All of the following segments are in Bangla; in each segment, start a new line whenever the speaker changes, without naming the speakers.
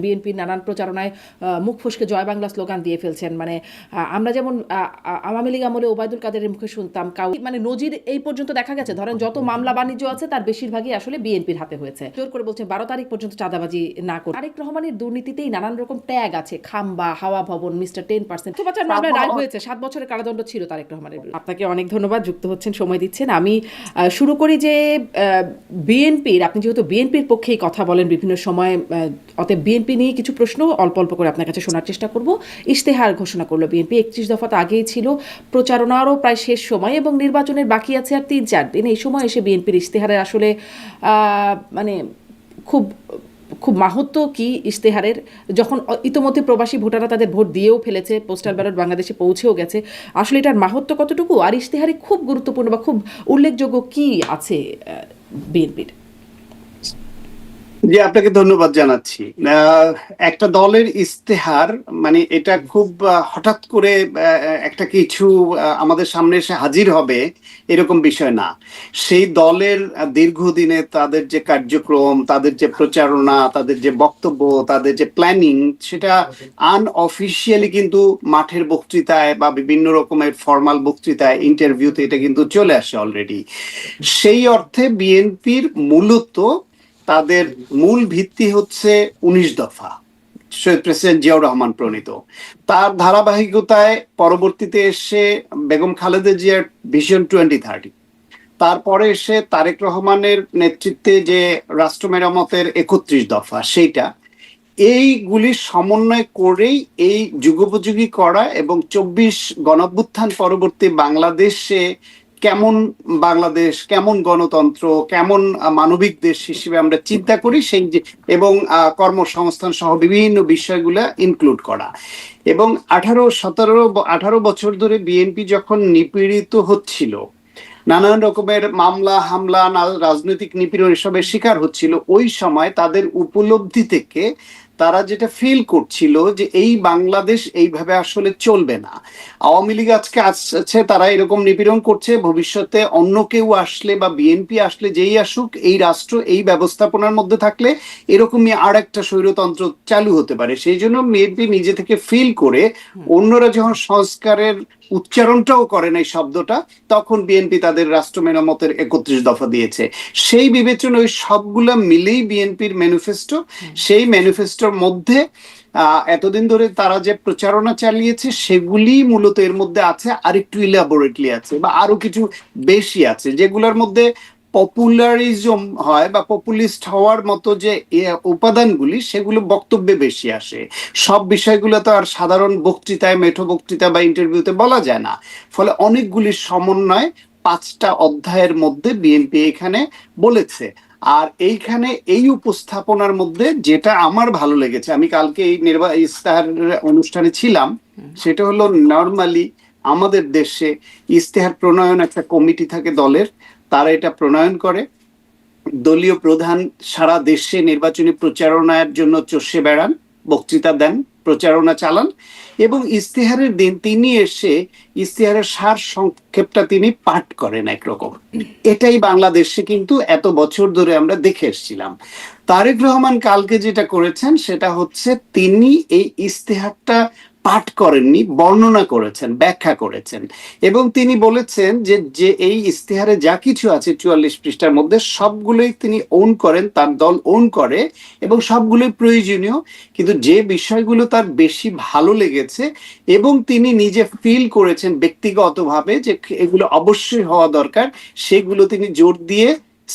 বিএনপির নানান প্রচারণায় মুখ ফসকে জয় বাংলা স্লোগান দিয়ে ফেলছেন। মানে আমরা যেমন আওয়ামী লীগ আমলে ওবায়দুল কাদেরের মুখে শুনতাম, মানে নজির এই পর্যন্ত দেখা গেছে, ধরেন যত মামলা বাণিজ্য আছে তার বেশিরভাগই আসলে বিএনপির হাতে হয়েছে। জোর করে বলছেন 12 তারিখ পর্যন্ত চাঁদাবাজি না করে। তারেক রহমানের দুর্নীতিতেই নানান রকম ট্যাগ আছে, খাম্বা, হাওয়া ভবন, মিস্টার 10%। বাচ্চার মামলায় রায় হয়েছে, 7 বছরের কারাদণ্ড ছিল তারেক রহমানের। আপনাকে অনেক ধন্যবাদ, যুক্ত হচ্ছেন, সময় দিচ্ছেন। আমি শুরু করি যে বিএনপির, আপনি যেহেতু বিএনপির পক্ষেই কথা বলেন বিভিন্ন সময়, অতএব বিএনপি নিয়ে কিছু প্রশ্ন অল্প অল্প করে আপনার কাছে শোনার চেষ্টা করব। ইশতেহার ঘোষণা করলো বিএনপি, 31 দফা তো আগেই ছিল, প্রচারণারও প্রায় শেষ সময় এবং নির্বাচনের বাকি আছে আর 3-4 দিন। এই সময় এসে বিএনপির ইশতেহারের আসলে মানে খুব খুব মাহাত্ম্য কি ইশতেহারের, যখন ইতোমধ্যে প্রবাসী ভোটাররা তাদের ভোট দিয়েও ফেলেছে, পোস্টাল ব্যালট বাংলাদেশে পৌঁছেও গেছে, আসলে এটার মাহাত্ম্য কতটুকু, আর ইশতেহারে খুব গুরুত্বপূর্ণ বা খুব উল্লেখযোগ্য কি আছে বিএনপির?
জি, আপনাকে ধন্যবাদ জানাচ্ছি। একটা দলের ইস্তেহার মানে এটা খুব হঠাৎ করে একটা কিছু আমাদের সামনে এসে হাজির হবে এরকম বিষয় না। সেই দলের দীর্ঘদিনে তাদের যে কার্যক্রম, তাদের যে প্রচারণা, তাদের যে বক্তব্য, তাদের যে প্ল্যানিং, সেটা আনঅফিসিয়ালি কিন্তু মাঠের বক্তৃতায় বা বিভিন্ন রকমের ফর্মাল বক্তৃতায়, ইন্টারভিউতে এটা কিন্তু চলে আসে অলরেডি। সেই অর্থে বিএনপির মূলত তাদের মূল ভিত্তি হচ্ছে 19 দফা, শহীদ প্রেসিডেন্ট জিয়াউর রহমান প্রণীত। তার ধারাবাহিকতায় পরবর্তীতে এসে বেগম খালেদা জিয়ার ভিশন 2030, তারপরে এসে তারেক রহমানের নেতৃত্বে যে রাষ্ট্র মেরামতের 31 দফা, সেইটা, এইগুলির সমন্বয় করেই এই যুগোপযোগী করা এবং 24 গণঅভ্যুত্থান পরবর্তী বাংলাদেশে কেমন বাংলাদেশ, কেমন গণতন্ত্র, কেমন মানবিক দেশ হিসেবে আমরা চিন্তা করি সেই এবং কর্মসংস্থান সহ বিভিন্ন বিষয়গুলো ইনক্লুড করা। এবং 18 বছর ধরে বিএনপি যখন নিপীড়িত হচ্ছিল, নানান রকমের মামলা হামলা, রাজনৈতিক নিপীড়ন এসবের শিকার হচ্ছিল, ওই সময় তাদের উপলব্ধি থেকে তারা যেটা ফিল করছিল যে এই বাংলাদেশ এইভাবে আসলে চলবে না। আওয়ামী লীগ আজকে আসছে, তারা এরকম নিপীড়ন করছে, ভবিষ্যতে অন্য কেউ আসলে বা বিএনপি আসলে, যেই আসুক, এই রাষ্ট্র এই ব্যবস্থাপনার মধ্যে থাকলে এরকমই আর একটা স্বৈরতন্ত্র চালু হতে পারে। সেই জন্য বিএনপি নিজে থেকে ফিল করে, অন্যরা যখন সংস্কারের উচ্চারণটাও করেন এই শব্দটা, তখন বিএনপি তাদের রাষ্ট্র মেরামতের 31 দফা দিয়েছে। সেই বিবেচনা ওই সবগুলা মিলেই বিএনপির ম্যানিফেস্টো। সেই ম্যানিফেস্টোর মধ্যে এতদিন ধরে তারা যে প্রচারণা চালিয়েছে সেগুলি মূলত এর মধ্যে আছে, আরেকটু ইলাবোরেটলি আছে বা আরো কিছু বেশি আছে, যেগুলোর মধ্যে পপুলারিজম হয় বা পপুলিস্ট হওয়ার মতো যে উপাদানগুলি, সেগুলো বক্তব্যে বেশি আসে। সব বিষয়গুলো তো আর সাধারণ বক্তৃতায়, মেঠো বক্তৃতা বা ইন্টারভিউতে বলা যায় না। ফলে অনেকগুলি সমন্বয় 5টা অধ্যায়ের মধ্যে বিএনপি এখানে বলেছে। আর এইখানে এই উপস্থাপনার মধ্যে যেটা আমার ভালো লেগেছে, আমি কালকে এই ইস্তেহার অনুষ্ঠানে ছিলাম, সেটা হলো নর্মালি আমাদের দেশে ইস্তেহার প্রণয়ন একটা কমিটি থাকে দলের, তারা এটা প্রণয়ন করে। দলীয় প্রধান সারা দেশে নির্বাচনী প্রচারণার জন্য চষে বেড়ান, বক্তৃতা দেন, প্রচারণা চালান, এবং ইস্তেহারের দিন তিনি এসে ইস্তেহারের সার সংক্ষেপটা তিনি পাঠ করেন একরকম। এটাই বাংলাদেশে কিন্তু এত বছর ধরে আমরা দেখে এসেছিলাম। তারেক রহমান কালকে যেটা করেছেন সেটা হচ্ছে তিনি এই ইস্তেহারটা পাঠ করেননি, বর্ণনা করেছেন, ব্যাখ্যা করেছেন, এবং তিনি বলেছেন যে যে এই ইস্তেহারে যা কিছু আছে 44 পৃষ্ঠার মধ্যে সবগুলোই তিনি ওন করেন, তার দল ওন করে, এবং সবগুলোই প্রয়োজনীয়। কিন্তু যে বিষয়গুলো তার বেশি ভালো লেগেছে এবং তিনি নিজে ফিল করেছেন ব্যক্তিগতভাবে যে এগুলো অবশ্যই হওয়া দরকার, সেগুলো তিনি জোর দিয়ে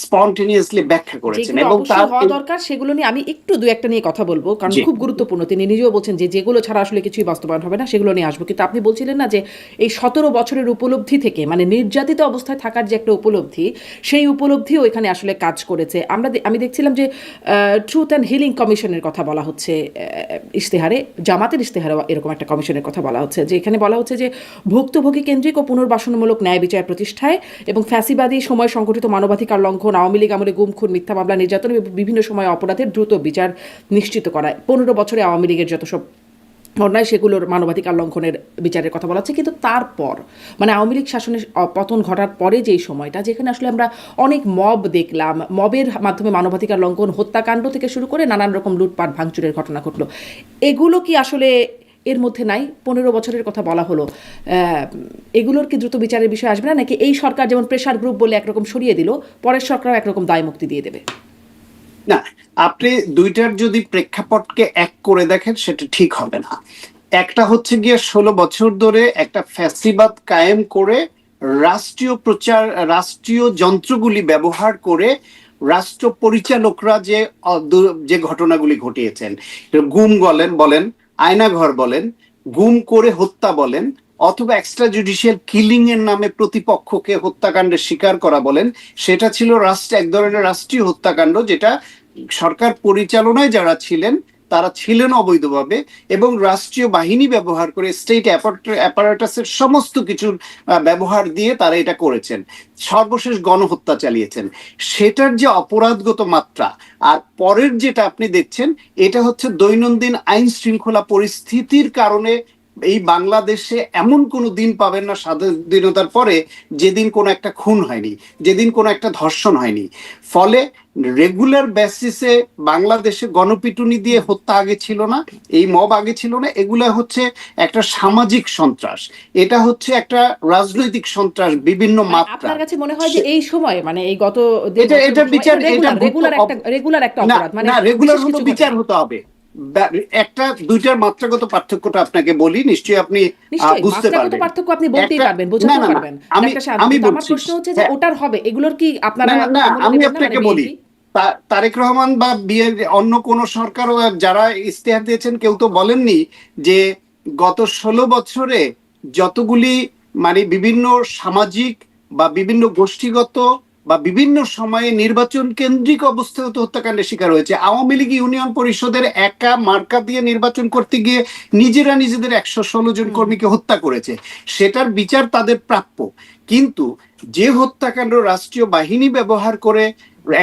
স্পন্টেনিয়াসলি ব্যাখ্যা করেছেন। এবং তার
হওয়া দরকার সেগুলো নিয়ে আমি একটু দু একটা নিয়ে কথা বলবো, কারণ খুব গুরুত্বপূর্ণ। তিনি নিজেও বলছেন যে যেগুলো ছাড়া আসলে কিছুই বাস্তবায়ন হবে না, সেগুলো নিয়ে আসবো। কিন্তু আপনি বলছিলেন না যে এই 17 বছরের উপলব্ধি থেকে, মানে নির্যাতিত অবস্থায় থাকার যে একটা উপলব্ধি, সেই উপলব্ধিও এখানে আসলে কাজ করেছে। আমি দেখছিলাম যে ট্রুথ অ্যান্ড হিলিং কমিশনের কথা বলা হচ্ছে ইশতেহারে, জামাতের ইশতেহারে এরকম একটা কমিশনের কথা বলা হচ্ছে, যে এখানে বলা হচ্ছে যে ভুক্তভোগী কেন্দ্রিক ও পুনর্বাসনমূলক ন্যায় বিচার প্রতিষ্ঠায় এবং ফ্যাসিবাদী সময় সংগঠিত মানবাধিকার লঙ্ঘন, আওয়ামী লীগ আমলে গুম খুন, মিথ্যা মামলা, নির্যাতন এবং বিভিন্ন সময় অপরাধের দ্রুত বিচার নিশ্চিত করা। 15 বছরে আওয়ামী লীগের যত সব অন্যায় সেগুলোর মানবাধিকার লঙ্ঘনের বিচারের কথা বলা হচ্ছে। কিন্তু তারপর মানে আওয়ামী লীগ শাসনের পতন ঘটার পরে যেই সময়টা, যেখানে আসলে আমরা অনেক মব দেখলাম, মবের মাধ্যমে মানবাধিকার লঙ্ঘন, হত্যাকাণ্ড থেকে শুরু করে নানান রকম লুটপাট ভাঙচুরের ঘটনা ঘটলো, এগুলো কি আসলে এর মধ্যে নাই? 15 বছরের কথা বলা হলো, এগুলোর কি দ্রুত বিচারের বিষয় আসবে না, নাকি এই সরকার যেমন প্রেশার গ্রুপ বলে একরকম সরিয়ে দিল, পরের সরকারও একরকম দায় মুক্তি দিয়ে দেবে?
না, আপনি দুইটার যদি প্রেক্ষাপটকে এক করে দেখেন সেটা ঠিক হবে না। একটা হচ্ছে গিয়ে 16 বছর ধরে একটা ফ্যাসিবাদ কায়েম করে রাষ্ট্রীয় প্রচার, রাষ্ট্রীয় যন্ত্রগুলি ব্যবহার করে রাষ্ট্র পরিচালকরা যে ঘটনাগুলি ঘটিয়েছেন, গুম বলেন, আয়নাঘর বলেন, গুম করে হত্যা বলেন, অথবা এক্সট্রা জুডিশিয়াল কিলিং এর নামে প্রতিপক্ষকে হত্যাকাণ্ডের শিকার করা বলেন, সেটা ছিল এক ধরনের রাষ্ট্রীয় হত্যাকাণ্ড, যেটা সরকার পরিচালনায় যারা ছিলেন তারা ছিলেন অবৈধভাবে, এবং রাষ্ট্রীয় বাহিনী ব্যবহার করে স্টেট অ্যাপারেটাসের সমস্ত কিছুর ব্যবহার দিয়ে তারা এটা করেছেন, সর্বশেষ গণহত্যা চালিয়েছেন। সেটার যে অপরাধগত মাত্রা, আর পরের যেটা আপনি দেখছেন, এটা হচ্ছে দৈনন্দিন আইন শৃঙ্খলা পরিস্থিতির কারণে এই বাংলাদেশে এমন কোনো দিন পাবেন না স্বাধীনতার পরে যেদিন কোনো একটা খুন হয়নি, যেদিন কোনো একটা ধর্ষণ হয়নি। ফলে রেগুলার বেসিসে বাংলাদেশে গণপিটুনি দিয়ে হত্যা আগে ছিল না, এই মব আগে ছিল না। এগুলা হচ্ছে একটা সামাজিক সন্ত্রাস, এটা হচ্ছে একটা রাজনৈতিক সন্ত্রাস বিভিন্ন মাত্রা।
আপনার কাছে মনে হয় যে এই সময় মানে এই গত
এটা বিচার, এটা
রেগুলার একটা
না,
অপরাধ, মানে
না, রেগুলার
বিশেষ
হলো
কিছু
বিচার
ঘটনা?
হতে হবে। একটা দুইটার মাত্রাগত পার্থক্যটা আপনাকে বলি, নিশ্চয়ই আপনি
নিশ্চয়ই
বুঝতে
মাত্রাগত
পারবেন।
পার্থক্য আপনি বলতেই
একটা,
পারবেন,
না,
বোঝাতেও
না, না,
পারবেন,
আমি
ডাক্তার সাহেব,
আমি
কিন্তু আমার
বলছি,
প্রশ্ন হচ্ছে যে
হ্যাঁ,
ওটার হবে, এগুলোর কি আপনারা
না, না, না,
আমলে
আমি
দেবেন না, মানে
আপনাকে বলি,
বিএনপি?
তারেক রহমান বা অন্য কোন সরকারও যারা ইস্তেহার দিয়েছেন কেউ তো বলেননি যে গত 16 বছরে যতগুলি মানে বিভিন্ন সামাজিক বা বিভিন্ন গোষ্ঠীগত বা বিভিন্ন সময়ে নির্বাচন কেন্দ্রিক অবস্থায় তো হত্যাকাণ্ডের শিকার হয়েছে। আওয়ামী লীগ ইউনিয়ন পরিষদের একা মার্কা দিয়ে নির্বাচন করতে গিয়ে নিজেরা নিজেদের 116 জন কর্মীকে হত্যা করেছে, সেটার বিচার তাদের প্রাপ্য। কিন্তু যে হত্যাকাণ্ড রাষ্ট্রীয় বাহিনী ব্যবহার করে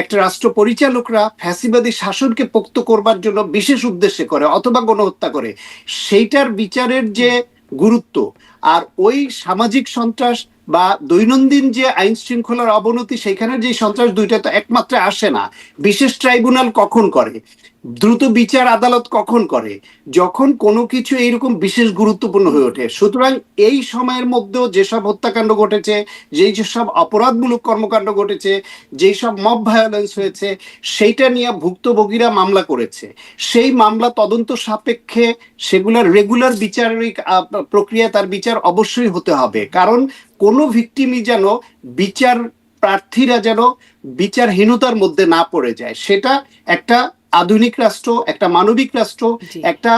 একটা রাষ্ট্র পরিচালকরা ফ্যাসিবাদী শাসনকে পোক্ত করবার জন্য বিশেষ উদ্দেশ্যে করে অথবা গণহত্যা করে, সেইটার বিচারের যে গুরুত্ব, আর ওই সামাজিক সন্ত্রাস বা দৈনন্দিন যে আইন শৃঙ্খলার অবনতি, সেখানে যে সন্ত্রাস, দুইটা তো একমাত্রে আসে না। বিশেষ ট্রাইব্যুনাল কখন করে, দ্রুত বিচার আদালত কখন করে, যখন কোনো কিছু এইরকম বিশেষ গুরুত্বপূর্ণ হয়ে ওঠে। সুতরাং এই সময়ের মধ্যেও যেসব হত্যাকাণ্ড ঘটেছে, যেই যেসব অপরাধমূলক কর্মকাণ্ড ঘটেছে, যেই সব মব ভায়োলেন্স হয়েছে, সেইটা নিয়ে ভুক্তভোগীরা মামলা করেছে। সেই মামলা তদন্ত সাপেক্ষে সেগুলার রেগুলার বিচারিক প্রক্রিয়া, তার বিচার অবশ্যই হতে হবে। কারণ কোনো ভিকটিমই যেন বিচার প্রার্থীরা যেন বিচারহীনতার মধ্যে না পড়ে যায়, সেটা একটা আধুনিক রাষ্ট্র, একটা মানবিক রাষ্ট্র,
জি।
একটা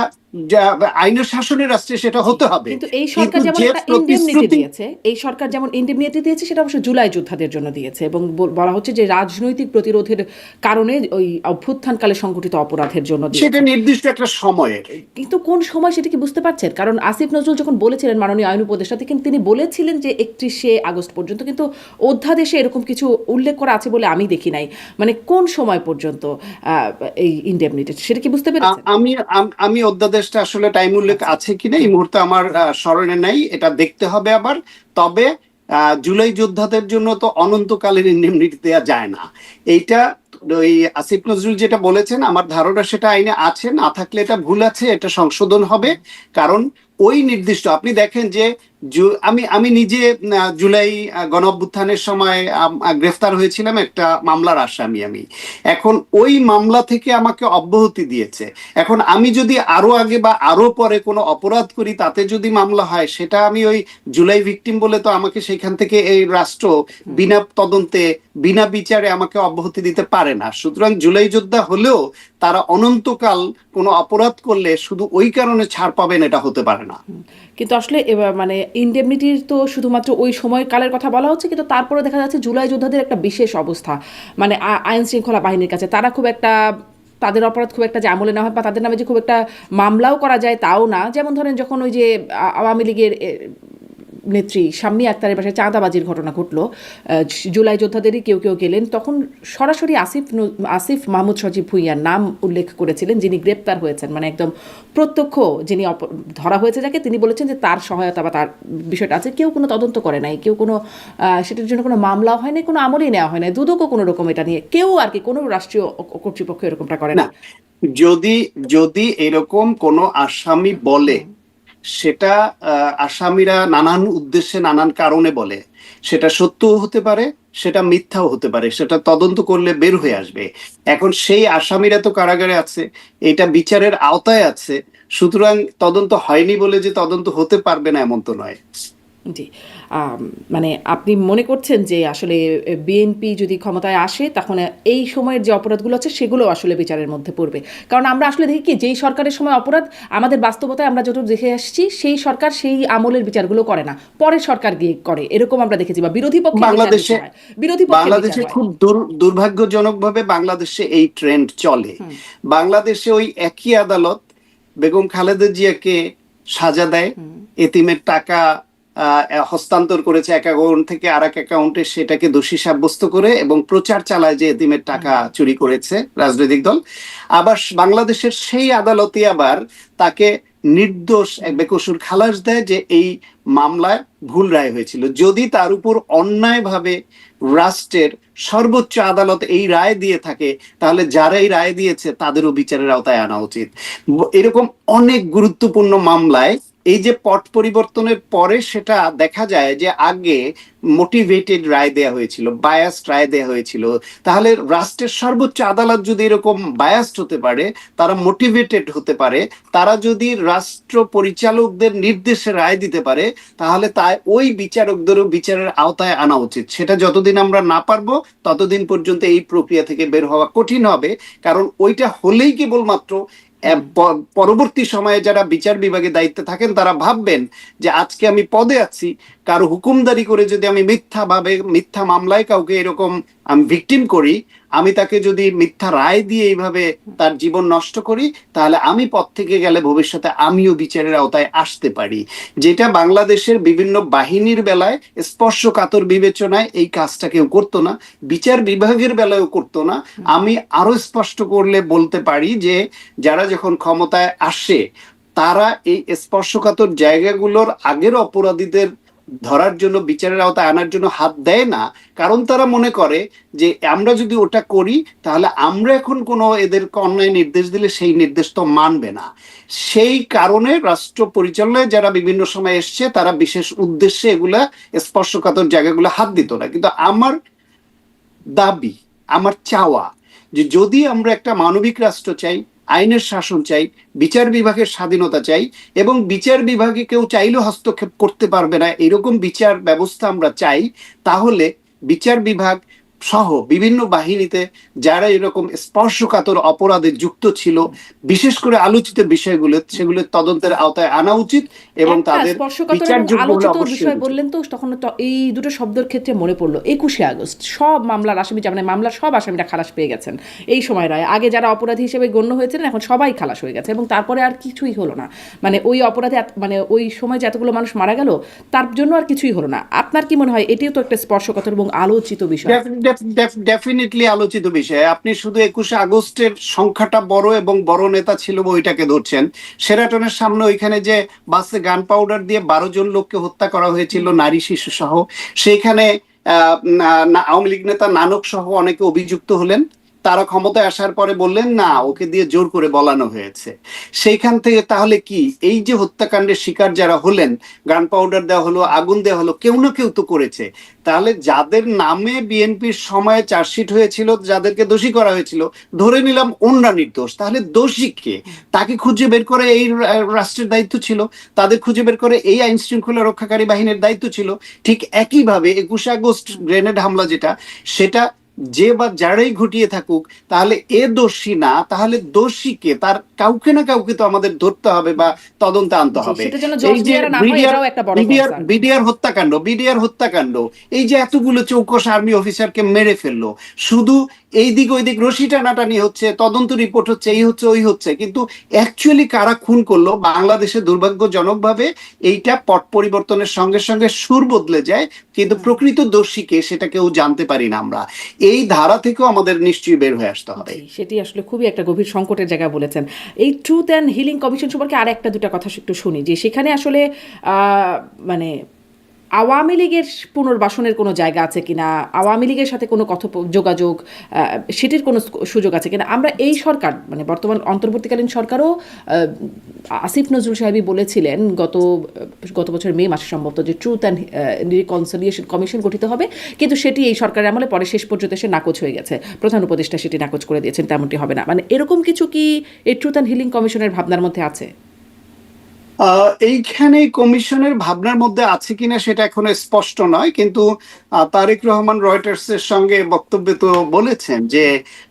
আইনের শাসনের রাষ্ট্রে সেটা হতে হবে।
কিন্তু এই সরকার যেমন
যে
একটা ইন্ডেমনিটি
প্রতিশ্রুতি,
দিয়েছে, এই সরকার যেমন ইন্ডেমনিটি দিয়েছে, সেটা অবশ্য জুলাই যোদ্ধাদের জন্য দিয়েছে, এবং বলা হচ্ছে যে রাজনৈতিক প্রতিরোধের কারণে ওই অভ্যুত্থানকালে সংঘটিত অপরাধের জন্য
সেটা
দিয়েছে।
নির্দিষ্ট একটা সময়ের।
কিন্তু কোন সময় সেটা কি বুঝতে পারছেন? কারণ আসিফ নজরুল যখন বলেছিলেন, মাননীয় আইন উপদেষ্টা, কিন্তু তিনি বলেছিলেন যে 31শে আগস্ট পর্যন্ত, কিন্তু অধ্যাদেশে এরকম কিছু উল্লেখ করা আছে বলে আমি দেখি নাই। মানে কোন সময় পর্যন্ত এই ইন্ডেমনিটি, সেটা কি বুঝতে পেরেছেন?
আমি অধ্যাদেশটা আসলে টাইম উল্লেখ আছে কিনা এই মুহূর্তে আমার স্মরণে নাই, এটা দেখতে হবে আবার। তবে জুলাই যোদ্ধাদের জন্য তো অনন্তকালের ইন্ডেমনিটি দেওয়া যায় না। এইটা ওই আসিফ নজরুল যেটা বলেছেন, আমার ধারণা সেটা আইনে আছে, না থাকলে এটা ভুল আছে, এটা সংশোধন হবে। কারণ ওই নির্দিষ্ট, আপনি দেখেন যে আমি নিজে জুলাই গণ অভ্যুত্থানের সময় গ্রেফতার হয়েছিলাম, একটা মামলার আসামি আমি। এখন ওই মামলা থেকে আমাকে অব্যাহতি দিয়েছে। এখন আমি যদি আরো আগে বা আরো পরে কোনো অপরাধ করি, তাতে যদি মামলা হয়, সেটা আমি ওই জুলাই ভিকটিম বলে তো আমাকে সেখান থেকে এই রাষ্ট্র বিনা তদন্তে, বিনা বিচারে আমাকে অব্যাহতি দিতে পারে না। সুতরাং জুলাই যোদ্ধা হলেও তারা অনন্তকাল কোনো অপরাধ করলে শুধু ওই কারণে ছাড় পাবেন, এটা হতে পারে না।
কিন্তু আসলে এবার মানে ইন্ডেমনিটির তো শুধুমাত্র ওই সময়কালের কথা বলা হচ্ছে, কিন্তু তারপরে দেখা যাচ্ছে জুলাই যোদ্ধাদের একটা বিশেষ অবস্থা, মানে আইন শৃঙ্খলা বাহিনীর কাছে তারা খুব একটা, তাদের অপরাধ খুব একটা যে আমলে না হয়, বা তাদের নামে যে খুব একটা মামলাও করা যায় তাও না। যেমন ধরেন যখন ওই যে আওয়ামী লীগের নেত্রী শাম্মী আক্তারের বাসায় চাঁদাবাজির ঘটনা ঘটলো, জুলাই যোদ্ধাদেরই কেউ কেউ গেলেন, তখন সরাসরি আসিফ মাহমুদ সজীব ভুঁইয়ার নাম উল্লেখ করেছিলেন, যিনি গ্রেপ্তার হয়েছেন, মানে একদম প্রত্যক্ষ যিনি ধরা হয়েছে যাকে, তিনি বলেছেন যে তার সহায়তা বা তার বিষয়টা আছে। কেউ কোনো তদন্ত করে নাই, কেউ কোনো সেটার জন্য কোনো মামলাও হয় নাই, কোনো আমলই নেওয়া হয় নাই, দুদকও কোনো রকম এটা নিয়ে কেউ আর কি কোনো রাষ্ট্রীয় কর্তৃপক্ষ এরকমটা করে না।
যদি যদি এরকম কোনো আসামি বলে, সেটা আসামিরা নানান উদ্দেশ্যে নানান কারণে বলে, সেটা সত্যও হতে পারে, সেটা মিথ্যাও হতে পারে, সেটা তদন্ত করলে বের হয়ে আসবে। এখন সেই আসামিরা তো কারাগারে আছে, এটা বিচারের আওতায় আছে, সুতরাং তদন্ত হয়নি বলে যে তদন্ত হতে পারবে না এমন তো নয়।
জি, মানে আপনি মনে করছেন যে আসলে বিএনপি যদি ক্ষমতায় আসে তখন এই সময়ের যে অপরাধগুলো আছে সেগুলো আসলে বিচারের মধ্যে পড়বে? কারণ আমরা আসলে দেখি কি, যেই সরকারের সময় অপরাধ, আমাদের বাস্তবতায় আমরা যত দেখে আসছি, সেই সরকার সেই আমলের বিচারগুলো করে না, পরের সরকার গিয়ে করে, এরকম আমরা দেখেছি। বা বিরোধী পক্ষে
বাংলাদেশে খুব দুর্ভাগ্যজনকভাবে বাংলাদেশে এই ট্রেন্ড চলে। বাংলাদেশে ওই একই আদালত বেগম খালেদা জিয়াকে সাজা দেয়, এতিমের টাকা হস্তান্তর করেছে এক অ্যাকাউন্ট থেকে আরেক অ্যাকাউন্টে, সেটাকে দোষী সাব্যস্ত করে এবং প্রচার চালায় যে এতিমের টাকা চুরি করেছে রাজনৈতিক দল। আবার বাংলাদেশের সেই আদালতই আবার তাকে নির্দোষ বেকসুর খালাস দেয় যে এই মামলায় ভুল রায় হয়েছিল। যদি তার উপর অন্যায়ভাবে রাষ্ট্রের সর্বোচ্চ আদালত এই রায় দিয়ে থাকে, তাহলে যারা এই রায় দিয়েছে তাদেরও বিচারের আওতায় আনা উচিত। এরকম অনেক গুরুত্বপূর্ণ মামলায় এই যে পট পরিবর্তনের পরে সেটা দেখা যায় যে আগে মোটিভেটেড রায় দেয়া হয়েছিল, বায়াসড রায় দেয়া হয়েছিল। তাহলে রাষ্ট্রের সর্বোচ্চ আদালত যদি এরকম বায়াসড হতে পারে, তারা মোটিভেটেড হতে পারে, তারা যদি রাষ্ট্র পরিচালকদের নির্দেশে রায় দিতে পারে, তাহলে তাই ওই বিচারকদেরও বিচারের আওতায় আনা উচিত। সেটা যতদিন আমরা না পারবো ততদিন পর্যন্ত এই প্রক্রিয়া থেকে বের হওয়া কঠিন হবে। কারণ ওইটা হলেই কেবলমাত্র পরবর্তী সময়ে যারা বিচার বিভাগে দায়িত্বে থাকেন তারা ভাববেন যে আজকে আমি পদে আছি, কারো হুকুমদারি করে যদি আমি মিথ্যা মামলায় কাউকে এরকম আমি ভিকটিম করি, আমি তাকে যদি মিথ্যা রায় দিয়ে এইভাবে তার জীবন নষ্ট করি, তাহলে আমি পদ থেকে গেলে ভবিষ্যতে আমিও বিচারের আওতায় আসতে পারি। যেটা বাংলাদেশের বিভিন্ন বাহিনীর বেলায় স্পর্শকাতর বিবেচনায় এই কাজটা কেউ করতো না, বিচার বিভাগের বেলায়ও করতো না। আমি আরো স্পষ্ট করলে বলতে পারি যে যারা যখন ক্ষমতায় আসে তারা এই স্পর্শকাতর জায়গাগুলোর আগের অপরাধীদের ধরার জন্য, বিচারের আওতায় আনার জন্য হাত দেয় না। কারণ তারা মনে করে যে আমরা যদি ওটা করি তাহলে আমরা এখন কোনো এদেরকে অন্যায় নির্দেশ দিলে সেই নির্দেশ তো মানবে না। সেই কারণে রাষ্ট্র পরিচালনায় যারা বিভিন্ন সময় এসছে তারা বিশেষ উদ্দেশ্যে এগুলা স্পর্শকাতর জায়গাগুলো হাত দিত না। কিন্তু আমার দাবি, আমার চাওয়া যে যদি আমরা একটা মানবিক রাষ্ট্র চাই, আইনের শাসন চাই, বিচার বিভাগের স্বাধীনতা চাই, এবং বিচার বিভাগে কেউ চাইলেও হস্তক্ষেপ করতে পারবে না এরকম বিচার ব্যবস্থা আমরা চাই, তাহলে বিচার বিভাগ সহ বিভিন্ন বাহিনীতে যারা এরকম স্পর্শকাতর অপরাধে যুক্ত ছিল, বিশেষ করে আলোচিত বিষয়গুলো, সেগুলো তদন্তের আওতায় আনা উচিত এবং তাদের বিচারযোগ্য হলে অবশ্যই।
বললেন তো তখন এই দুটো শব্দের ক্ষেত্রে মনে পড়লো 21শে আগস্ট, সব মামলার আসামি, মানে মামলার সব আসামিরা খালাস পেয়ে গেছেন এই সময় রায়। আগে যারা অপরাধী হিসেবে গণ্য হয়েছিলেন এখন সবাই খালাস হয়ে গেছে, এবং তারপরে আর কিছুই হলো না। মানে ওই অপরাধে, মানে ওই সময় যে এতগুলো মানুষ মারা গেল তার জন্য আর কিছুই হলো না। আপনার কি মনে হয় এটিও তো একটা স্পর্শকাতর এবং আলোচিত বিষয়?
ডেফিনেটলি আলোচিত বিষয়। আপনি শুধু 21শে আগস্টের সংখ্যাটা বড় এবং বড় নেতা ছিল ওইটাকে ধরছেন। শেরাটনের সামনে ওইখানে যে বাসে গান পাউডার দিয়ে 12 জন লোককে হত্যা করা হয়েছিল, নারী শিশু সহ, সেইখানে আওয়ামী লীগ নেতা নানক সহ অনেকে অভিযুক্ত হলেন। তারা ক্ষমতায় আসার পরে বললেন না, ওকে দিয়ে জোর করে বলানো হয়েছে। সেইখান থেকে তাহলে কি এই যে হত্যাকাণ্ডের শিকার যারা হলেন, গান পাউডার দেওয়া হলো, আগুন দেওয়া হলো, কেউ না কেউ তো করেছে। তাহলে যাদের নামে বিএনপির সময়ে চার্জশিট হয়েছিল, যাদেরকে দোষী করা হয়েছিল, ধরে নিলাম ওনরা নির্দোষ, তাহলে দোষী কে? তাকে খুঁজে বের করে এই রাষ্ট্রের দায়িত্ব ছিল, তাদের খুঁজে বের করে এই আইন শৃঙ্খলা রক্ষাকারী বাহিনীর দায়িত্ব ছিল। ঠিক একইভাবে 21শে আগস্ট গ্রেনেড হামলা যেটা, সেটা যে বা যারাই ঘটিয়ে থাকুক, তাহলে এ দোষী না, তাহলে দোষী কে? তার কাউকে না কাউকে তো আমাদের ধরতে হবে বা তদন্তে আনতে হবে।
সেটা যেন
এই যে
না হয় এটাও একটা বড় কনসার্ন।
বিডিআর হত্যাকাণ্ড, এই যে এতগুলো চৌকস আর্মি অফিসারকে মেরে ফেললো, শুধু এই দিক ওই দিক রশি টানাটানি হচ্ছে, তদন্ত রিপোর্ট হচ্ছে, এই হচ্ছে ওই হচ্ছে, কিন্তু অ্যাকচুয়ালি কারা খুন করলো বাংলাদেশে দুর্ভাগ্যজনকভাবে এইটা পট পরিবর্তনের সঙ্গে সঙ্গে সুর বদলে যায়, কিন্তু প্রকৃত দোষীকে সেটা কেউ জানতে পারি না আমরা। এই ধারা থেকেও আমাদের নিশ্চয়ই বের হয়ে আসতে হবে।
সেটি আসলে খুবই একটা গভীর সংকটের জায়গা বলেছেন। এই ট্রুথ অ্যান্ড হিলিং কমিশন সম্পর্কে আর একটা দুটা কথা একটু শুনি, যে সেখানে আসলে মানে আওয়ামী লীগের পুনর্বাসনের কোনো জায়গা আছে কিনা, আওয়ামী লীগের সাথে কোনো যোগাযোগ, সেটির কোনো সুযোগ আছে কিনা। আমরা এই সরকার মানে বর্তমান অন্তর্বর্তীকালীন সরকারও আসিফ নজরুল সাহেবই বলেছিলেন গত বছর মে মাসে সম্ভবত, যে ট্রুথ অ্যান্ড রিকনসিলিয়েশন কমিশন গঠিত হবে, কিন্তু সেটি এই সরকারের আমলে পরে শেষ পর্যন্ত এসে নাকচ হয়ে গেছে। প্রধান উপদেষ্টা সেটি নাকচ করে দিয়েছেন, তেমনটি হবে না। মানে এরকম কিছু কি এই ট্রুথ অ্যান্ড হিলিং কমিশনের ভাবনার মধ্যে আছে?
এইখানে কমিশনের ভাবনার মধ্যে আছে কিনা সেটা এখনো স্পষ্ট নয়, কিন্তু তারেক রহমান রয়টার্স এর সঙ্গে বক্তব্যে তো বলেছেন যে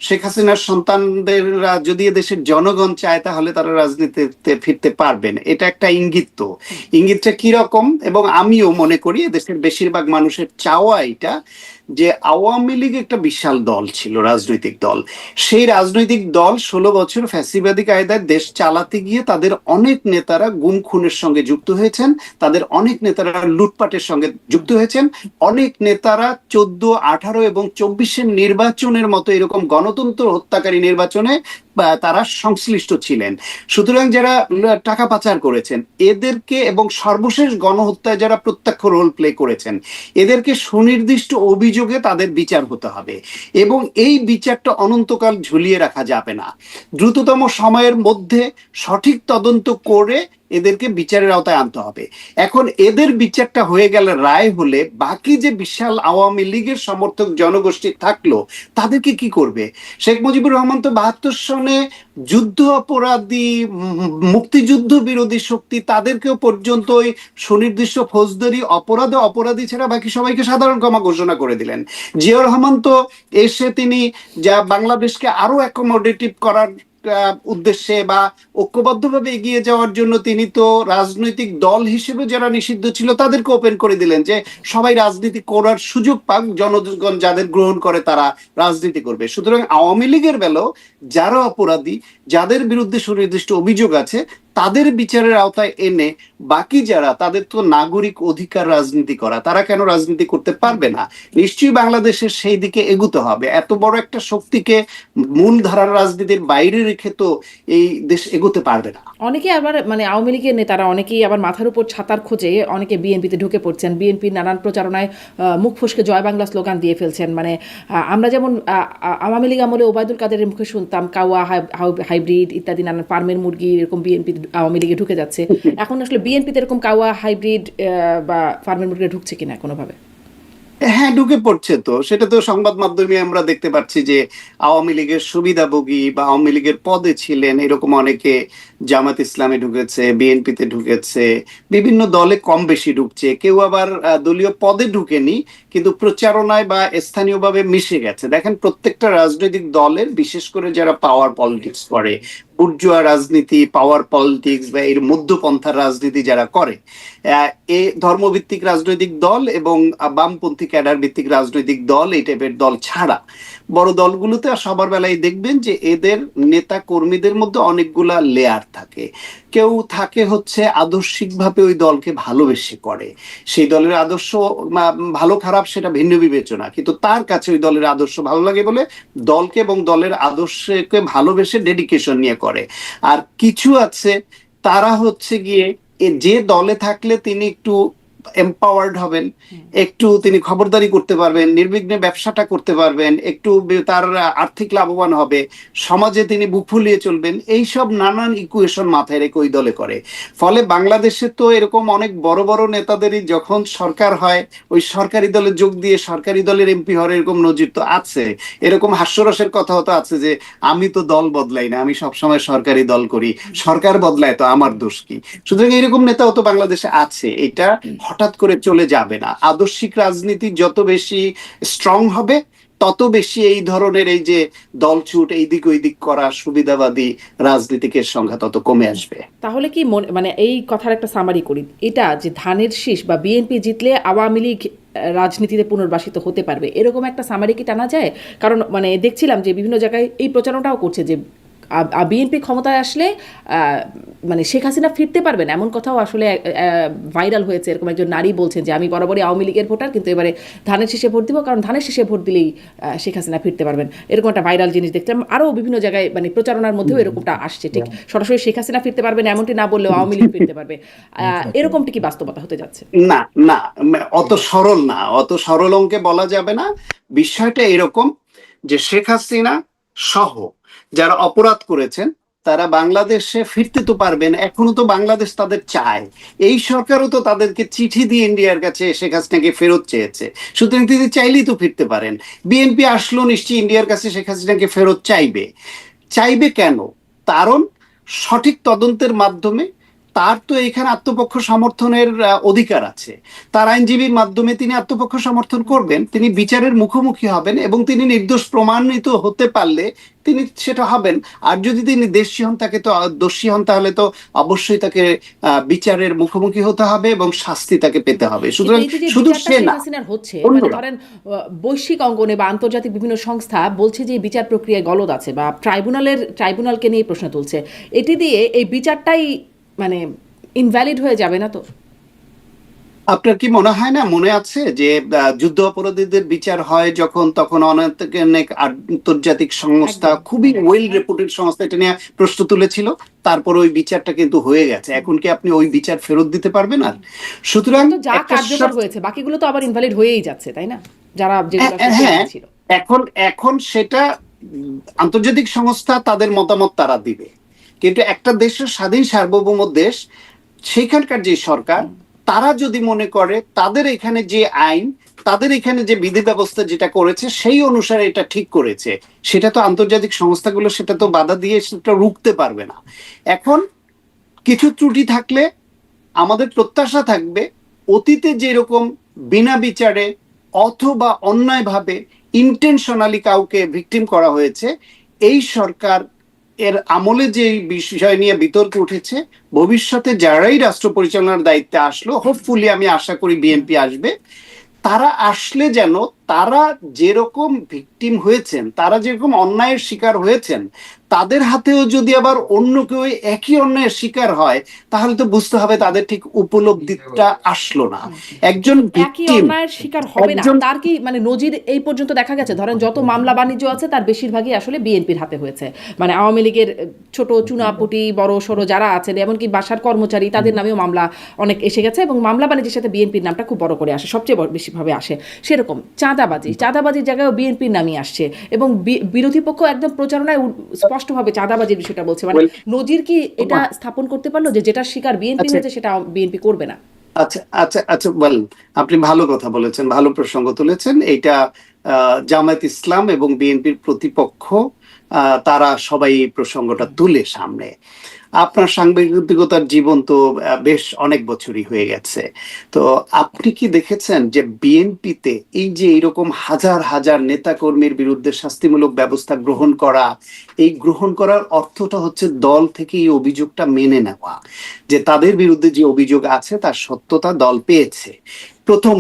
শেখ হাসিনার সন্তানদের যদি এদেশের জনগণ চায় তাহলে তারা রাজনীতিতে ফিরতে পারবেন। এটা একটা ইঙ্গিত। তো ইঙ্গিতটা কিরকম, এবং আমিও মনে করি দেশের বেশিরভাগ মানুষের চাওয়া এটা, যে আওয়ামী লীগ একটা বিশাল দল ছিল, রাজনৈতিক দল। সেই রাজনৈতিক দল 16 বছর ফ্যাসিবাদী কায়দায় দেশ চালাতে গিয়ে তাদের অনেক নেতারা গুম খুনের সঙ্গে যুক্ত হয়েছেন, তাদের অনেক নেতারা লুটপাটের সঙ্গে যুক্ত হয়েছেন, অনেক নেতারা 14, 18 এবং 24-এর নির্বাচনের মতো এরকম গণতন্ত্র হত্যাকারী নির্বাচনে তারা সংশ্লিষ্ট ছিলেন। সুতরাং যারা টাকা পাচার করেছেন এদেরকে, এবং সর্বশেষ গণহত্যায় যারা প্রত্যক্ষ রোল প্লে করেছেন, এদেরকে সুনির্দিষ্ট অভিযোগে তাদের বিচার হতে হবে, এবং এই বিচারটা অনন্তকাল ঝুলিয়ে রাখা যাবে না। দ্রুততম সময়ের মধ্যে সঠিক তদন্ত করে এদেরকে বিচারের আওতায় আনতে হবে। এখন এদের বিচারটা হয়ে গেলে, রায় হলে, বাকি যে বিশাল আওয়ামী লীগের সমর্থক জনগোষ্ঠী থাকলো তাদেরকে কি করবে? শেখ মুজিবুর রহমান তো 72 সনে যুদ্ধ অপরাধী, মুক্তিযুদ্ধ বিরোধী শক্তি, তাদেরকেও পর্যন্ত ওই সুনির্দিষ্ট ফৌজদারি অপরাধী ছাড়া বাকি সবাইকে সাধারণ ক্ষমা ঘোষণা করে দিলেন। জিয়াউর রহমান তো এসে তিনি যা বাংলাদেশকে আরো অ্যাকোমোডেটিভ করার উদ্দেশ্যে বা ঐক্যবদ্ধভাবে এগিয়ে যাওয়ার জন্য তিনি তো রাজনৈতিক দল হিসেবে যারা নিষিদ্ধ ছিল তাদেরকে ওপেন করে দিলেন, যে সবাই রাজনীতি করার সুযোগ পাক, জনগণ যাদের গ্রহণ করে তারা রাজনীতি করবে। সুতরাং আওয়ামী লীগের বেলাও যারা অপরাধী, যাদের বিরুদ্ধে সুনির্দিষ্ট অভিযোগ আছে, তাদের বিচারের আওতায় এনে বাকি যারা, তাদের তো নাগরিক অধিকার রাজনীতি করা, তারা কেন রাজনীতি করতে পারবে না? নিশ্চয়ই বাংলাদেশের সেই দিকে এগুতে হবে। এত বড় একটা শক্তিকে মূল ধারার রাজনীতির বাইরে রেখে তো এই দেশ এগোতে পারবে না।
অনেকে আবার মানে আওয়ামী লীগের নেতারা অনেকেই আবার মাথার উপর ছাতার খোঁজে অনেকে বিএনপিতে ঢুকে পড়ছেন, বিএনপির নানান প্রচারণায় মুখ ফসকে জয় বাংলা স্লোগান দিয়ে ফেলছেন। মানে আমরা যেমন আওয়ামী লীগ আমলে ওবায়দুল কাদেরের মুখে শুনতাম কাওয়া হাইব্রিড ইত্যাদি নানান ফার্মের মুরগি, এরকম বিএনপি আওয়ামী লীগে ঢুকে যাচ্ছে। এখন আসলে বিএনপিতে এরকম কাওয়া হাইব্রিড বা ফার্মের মুরগি ঢুকছে কিনা কোনোভাবে?
হ্যাঁ, ঢুকে পড়ছে তো, সেটা তো সংবাদ মাধ্যমে আমরা দেখতে পাচ্ছি যে আওয়ামী লীগের সুবিধাভোগী বা আওয়ামী লীগের পদে ছিলেন এরকম অনেকে জামাত ইসলামে ঢুকেছে, বিএনপিতে ঢুকেছে, বিভিন্ন দলে কম বেশি ঢুকছে। কেউ আবার দলীয় পদে ঢুকেনি, কিন্তু প্রচারণায় বা স্থানীয়ভাবে মিশে গেছে। দেখেন, প্রত্যেকটা রাজনৈতিক দলের, বিশেষ করে যারা পাওয়ার পলিটিক্স করে, বুর্জুয়া রাজনীতি, পাওয়ার পলিটিক্স বা এর মধ্যপন্থার রাজনীতি যারা করে, এ ধর্মভিত্তিক রাজনৈতিক দল এবং বামপন্থী ক্যাডার ভিত্তিক রাজনৈতিক দল, এই টাইপের দল ছাড়া বড় দলগুলোতে সবার বেলায় দেখবেন যে এদের নেতা কর্মীদের মধ্যে অনেকগুলা লেয়ার থাকে। কেউ থাকে হচ্ছে আদর্শিকভাবে ওই দলকে ভালোবেসে করে, সেই দলের আদর্শ ভালো খারাপ সেটা ভিন্ন বিবেচনা, কিন্তু তার কাছে ওই দলের আদর্শ ভালো লাগে বলে দলকে এবং দলের আদর্শকে ভালোবেসে ডেডিকেশন নিয়ে করে। আর কিছু আছে তারা হচ্ছে গিয়ে যে দলে থাকলে তিনি একটু এম্পাওয়ার্ড হবেন, একটু তিনি খবরদারি করতে পারবেন, নির্বিঘ্নে ব্যবসাটা করতে পারবেন, একটু তার আর্থিক লাভবান হবে, সমাজে তিনি বুক ফুলিয়ে চলবেন, এইসব নানান ইকুয়েশন মাথায় রেখে ওই দলে করে। ফলে বাংলাদেশে তো এরকম অনেক বড় বড় নেতাদেরই যখন সরকার হয় ওই সরকারি দলে যোগ দিয়ে সরকারি দলের এমপি হওয়ার এরকম নজির তো আছে। এরকম হাস্যরসের কথাও তো আছে যে আমি তো দল বদলাই না, আমি সবসময় সরকারি দল করি, সরকার বদলায় তো আমার দোষ কি? সুতরাং এরকম নেতাও তো বাংলাদেশে আছে। এটা হঠাৎ করে চলে যাবে না। আদর্শিক রাজনীতি যত বেশি স্ট্রং হবে তত বেশি এই ধরনের এই যে দলছুট এই দিক ওই দিক করা সুবিধাবাদী রাজনীতিকের সংখ্যা তত কমে আসবে।
তাহলে কি মানে এই কথার একটা সামারি করি, এটা যে ধানের শীষ বা বিএনপি জিতলে আওয়ামী লীগ রাজনীতিতে পুনর্বাসিত হতে পারবে, এরকম একটা সামারি কি টানা যায়? কারণ মানে দেখছিলাম যে বিভিন্ন জায়গায় এই প্রচারণাটাও করছে যে বিএনপি ক্ষমতায় আসলে মানে শেখ হাসিনা ফিরতে পারবেন, এমন কথাও আসলে ভাইরাল হয়েছে। এরকম একজন নারী বলছেন যে আমি বরাবরই আওয়ামী লীগের ভোটার, কিন্তু এবারে ধানের শীষে ভোট দিব, কারণ ধানের শীষে ভোট দিলেই শেখ হাসিনা ফিরতে পারবেন। এরকম একটা ভাইরাল জিনিস দেখলাম। আরও বিভিন্ন জায়গায় মানে প্রচারণার মধ্যেও এরকমটা আসছে। ঠিক সরাসরি শেখ হাসিনা ফিরতে পারবেন এমনটি না বললেও আওয়ামী লীগ ফিরতে পারবে, এরকমটি কি বাস্তবতা হতে যাচ্ছে?
না না, অত সরল না, অত সরল অঙ্কে বলা যাবে না। বিষয়টা এরকম যে শেখ হাসিনা সহ যারা অপরাধ করেছেন তারা বাংলাদেশে ফিরতে তো পারবেন, এখনো তো বাংলাদেশ তাদের চায়। এই সরকারও তো তাদেরকে চিঠি দিয়ে ইন্ডিয়ার কাছে শেখ হাসিনাকে ফেরত চেয়েছে, সুতরাং তিনি চাইলেই তো ফিরতে পারেন। বিএনপি আসলো নিশ্চয়ই ইন্ডিয়ার কাছে শেখ হাসিনাকে ফেরত চাইবে। চাইবে কেন? কারণ সঠিক তদন্তের মাধ্যমে তার তো এখানে আত্মপক্ষ সমর্থনের অধিকার আছে। তার আইনজীবীর মাধ্যমে তিনি আত্মপক্ষ সমর্থন করবেন, তিনি বিচারের মুখোমুখি হবেন এবং তিনি নির্দোষ প্রমাণিত হতে পারলে তিনি সেটা হবেন। আর যদি তিনি দোষী হন, তাকে তো দোষী হন, তাহলে তো অবশ্যই তাকে বিচারের মুখোমুখি হতে হবে এবং শাস্তি তাকে পেতে হবে। সুতরাং শুধু সে না,
হচ্ছে মানে ধরেন বৈশ্বিক অঙ্গনে বা আন্তর্জাতিক বিভিন্ন সংস্থা বলছে যে বিচার প্রক্রিয়ায় গলদ আছে বা ট্রাইব্যুনালকে নিয়ে প্রশ্ন তুলছে, এটি দিয়ে এই বিচারটাই মানে ইনভ্যালিড হয়ে যাবে না তো?
আপনার কি মনে হয় না, মনে আছে যে যুদ্ধ অপরাধীদের বিচার হয় যখন, তখন অনেক আন্তর্জাতিক সংস্থা, খুবই ওয়েল রেপুটেড সংস্থা এটা নিয়ে প্রশ্ন তুলেছিল, তারপর ওই বিচারটা কিন্তু হয়ে গেছে। এখন কি আপনি ওই বিচার ফেরত দিতে পারবেন? আর সুতরাং
যা কার্যকর হয়েছে বাকিগুলো তো আবার ইনভ্যালিড হয়েই যাচ্ছে, তাই না? যারা
হ্যাঁ, এখন এখন সেটা আন্তর্জাতিক সংস্থা তাদের মতামত তারা দিবে, কিন্তু একটা দেশের স্বাধীন সার্বভৌম দেশ, সেখানকার যে সরকার, তারা যদি মনে করে তাদের এখানে যে আইন, তাদের এখানে যে বিধি ব্যবস্থা যেটা করেছে সেই অনুসারে এটা ঠিক করেছে, সেটা তো আন্তর্জাতিক সংস্থাগুলো সেটা তো বাধা দিয়ে সেটা রুখতে পারবে না। এখন কিছু ত্রুটি থাকলে আমাদের প্রত্যাশা থাকবে অতীতে যেরকম বিনা বিচারে অথবা অন্যায়ভাবে ইন্টেনশনালি কাউকে ভিকটিম করা হয়েছে, এই সরকার এর আমলে যে বিষয় নিয়ে বিতর্ক উঠেছে, ভবিষ্যতে যারাই রাষ্ট্র পরিচালনার দায়িত্বে আসলো, হোপফুলি আমি আশা করি বিএনপি আসবে, তারা আসলে যেন তারা যেরকম ভিকটিম হয়েছেন, তারা যেরকম অন্যায়ের শিকার হয়েছেন, তাদের হাতেও যদি আবার অন্য কেউ একই অন্যায়ের শিকার হয়, তাহলে তো বুঝতে হবে তাদের ঠিক উপলব্ধিটা আসলো না। একজন
একই অন্যায়ের শিকার হবে না, তার কি মানে নজির এই পর্যন্ত দেখা গেছে? ধরেন যত মামলা বাণিজ্য আছে তার বেশিরভাগই আসলে বিএনপির হাতে হয়েছে। মানে আওয়ামী লীগের ছোট চুনাপুটি বড় সড়ো যারা আছেন, এমনকি বাসার কর্মচারী, তাদের নামেও মামলা অনেক এসে গেছে এবং মামলা বাণিজ্যের সাথে বিএনপির নামটা খুব বড় করে আসে, সবচেয়ে বেশিভাবে আসে। সেরকম চাঁদাবাজির জায়গায় বিএনপির নামই আসছে এবং বিরোধী পক্ষ একদম প্রচারণায় স্পষ্টভাবে চাঁদাবাজির বিষয়টা বলছে। মানে নজির কি এটা স্থাপন করতে পারলো যে যেটা শিকার বিএনপি হয়েছে সেটা বিএনপি করবে না?
আচ্ছা আচ্ছা আচ্ছা, বল, আপনি ভালো কথা বলেছেন, ভালো প্রসঙ্গ তুলেছেন। এইটা জামায়াত ইসলাম এবং বিএনপির প্রতিপক্ষ তারা সবাই এই প্রসঙ্গটা তুলে সামনে। আপনার সাংবাদিকতার জীবন তো বেশ অনেক বছরই হয়ে গেছে, তো আপনি কি দেখেছেন যে বিএনপিতে এই যে এরকম হাজার হাজার নেতাকর্মীর বিরুদ্ধে শাস্তিমূলক ব্যবস্থা গ্রহণ করা, এই গ্রহণ করার অর্থটা হচ্ছে দল থেকে এই অভিযোগটা মেনে নেওয়া যে তাদের বিরুদ্ধে যে অভিযোগ আছে তার সত্যতা দল পেয়েছে। প্রথম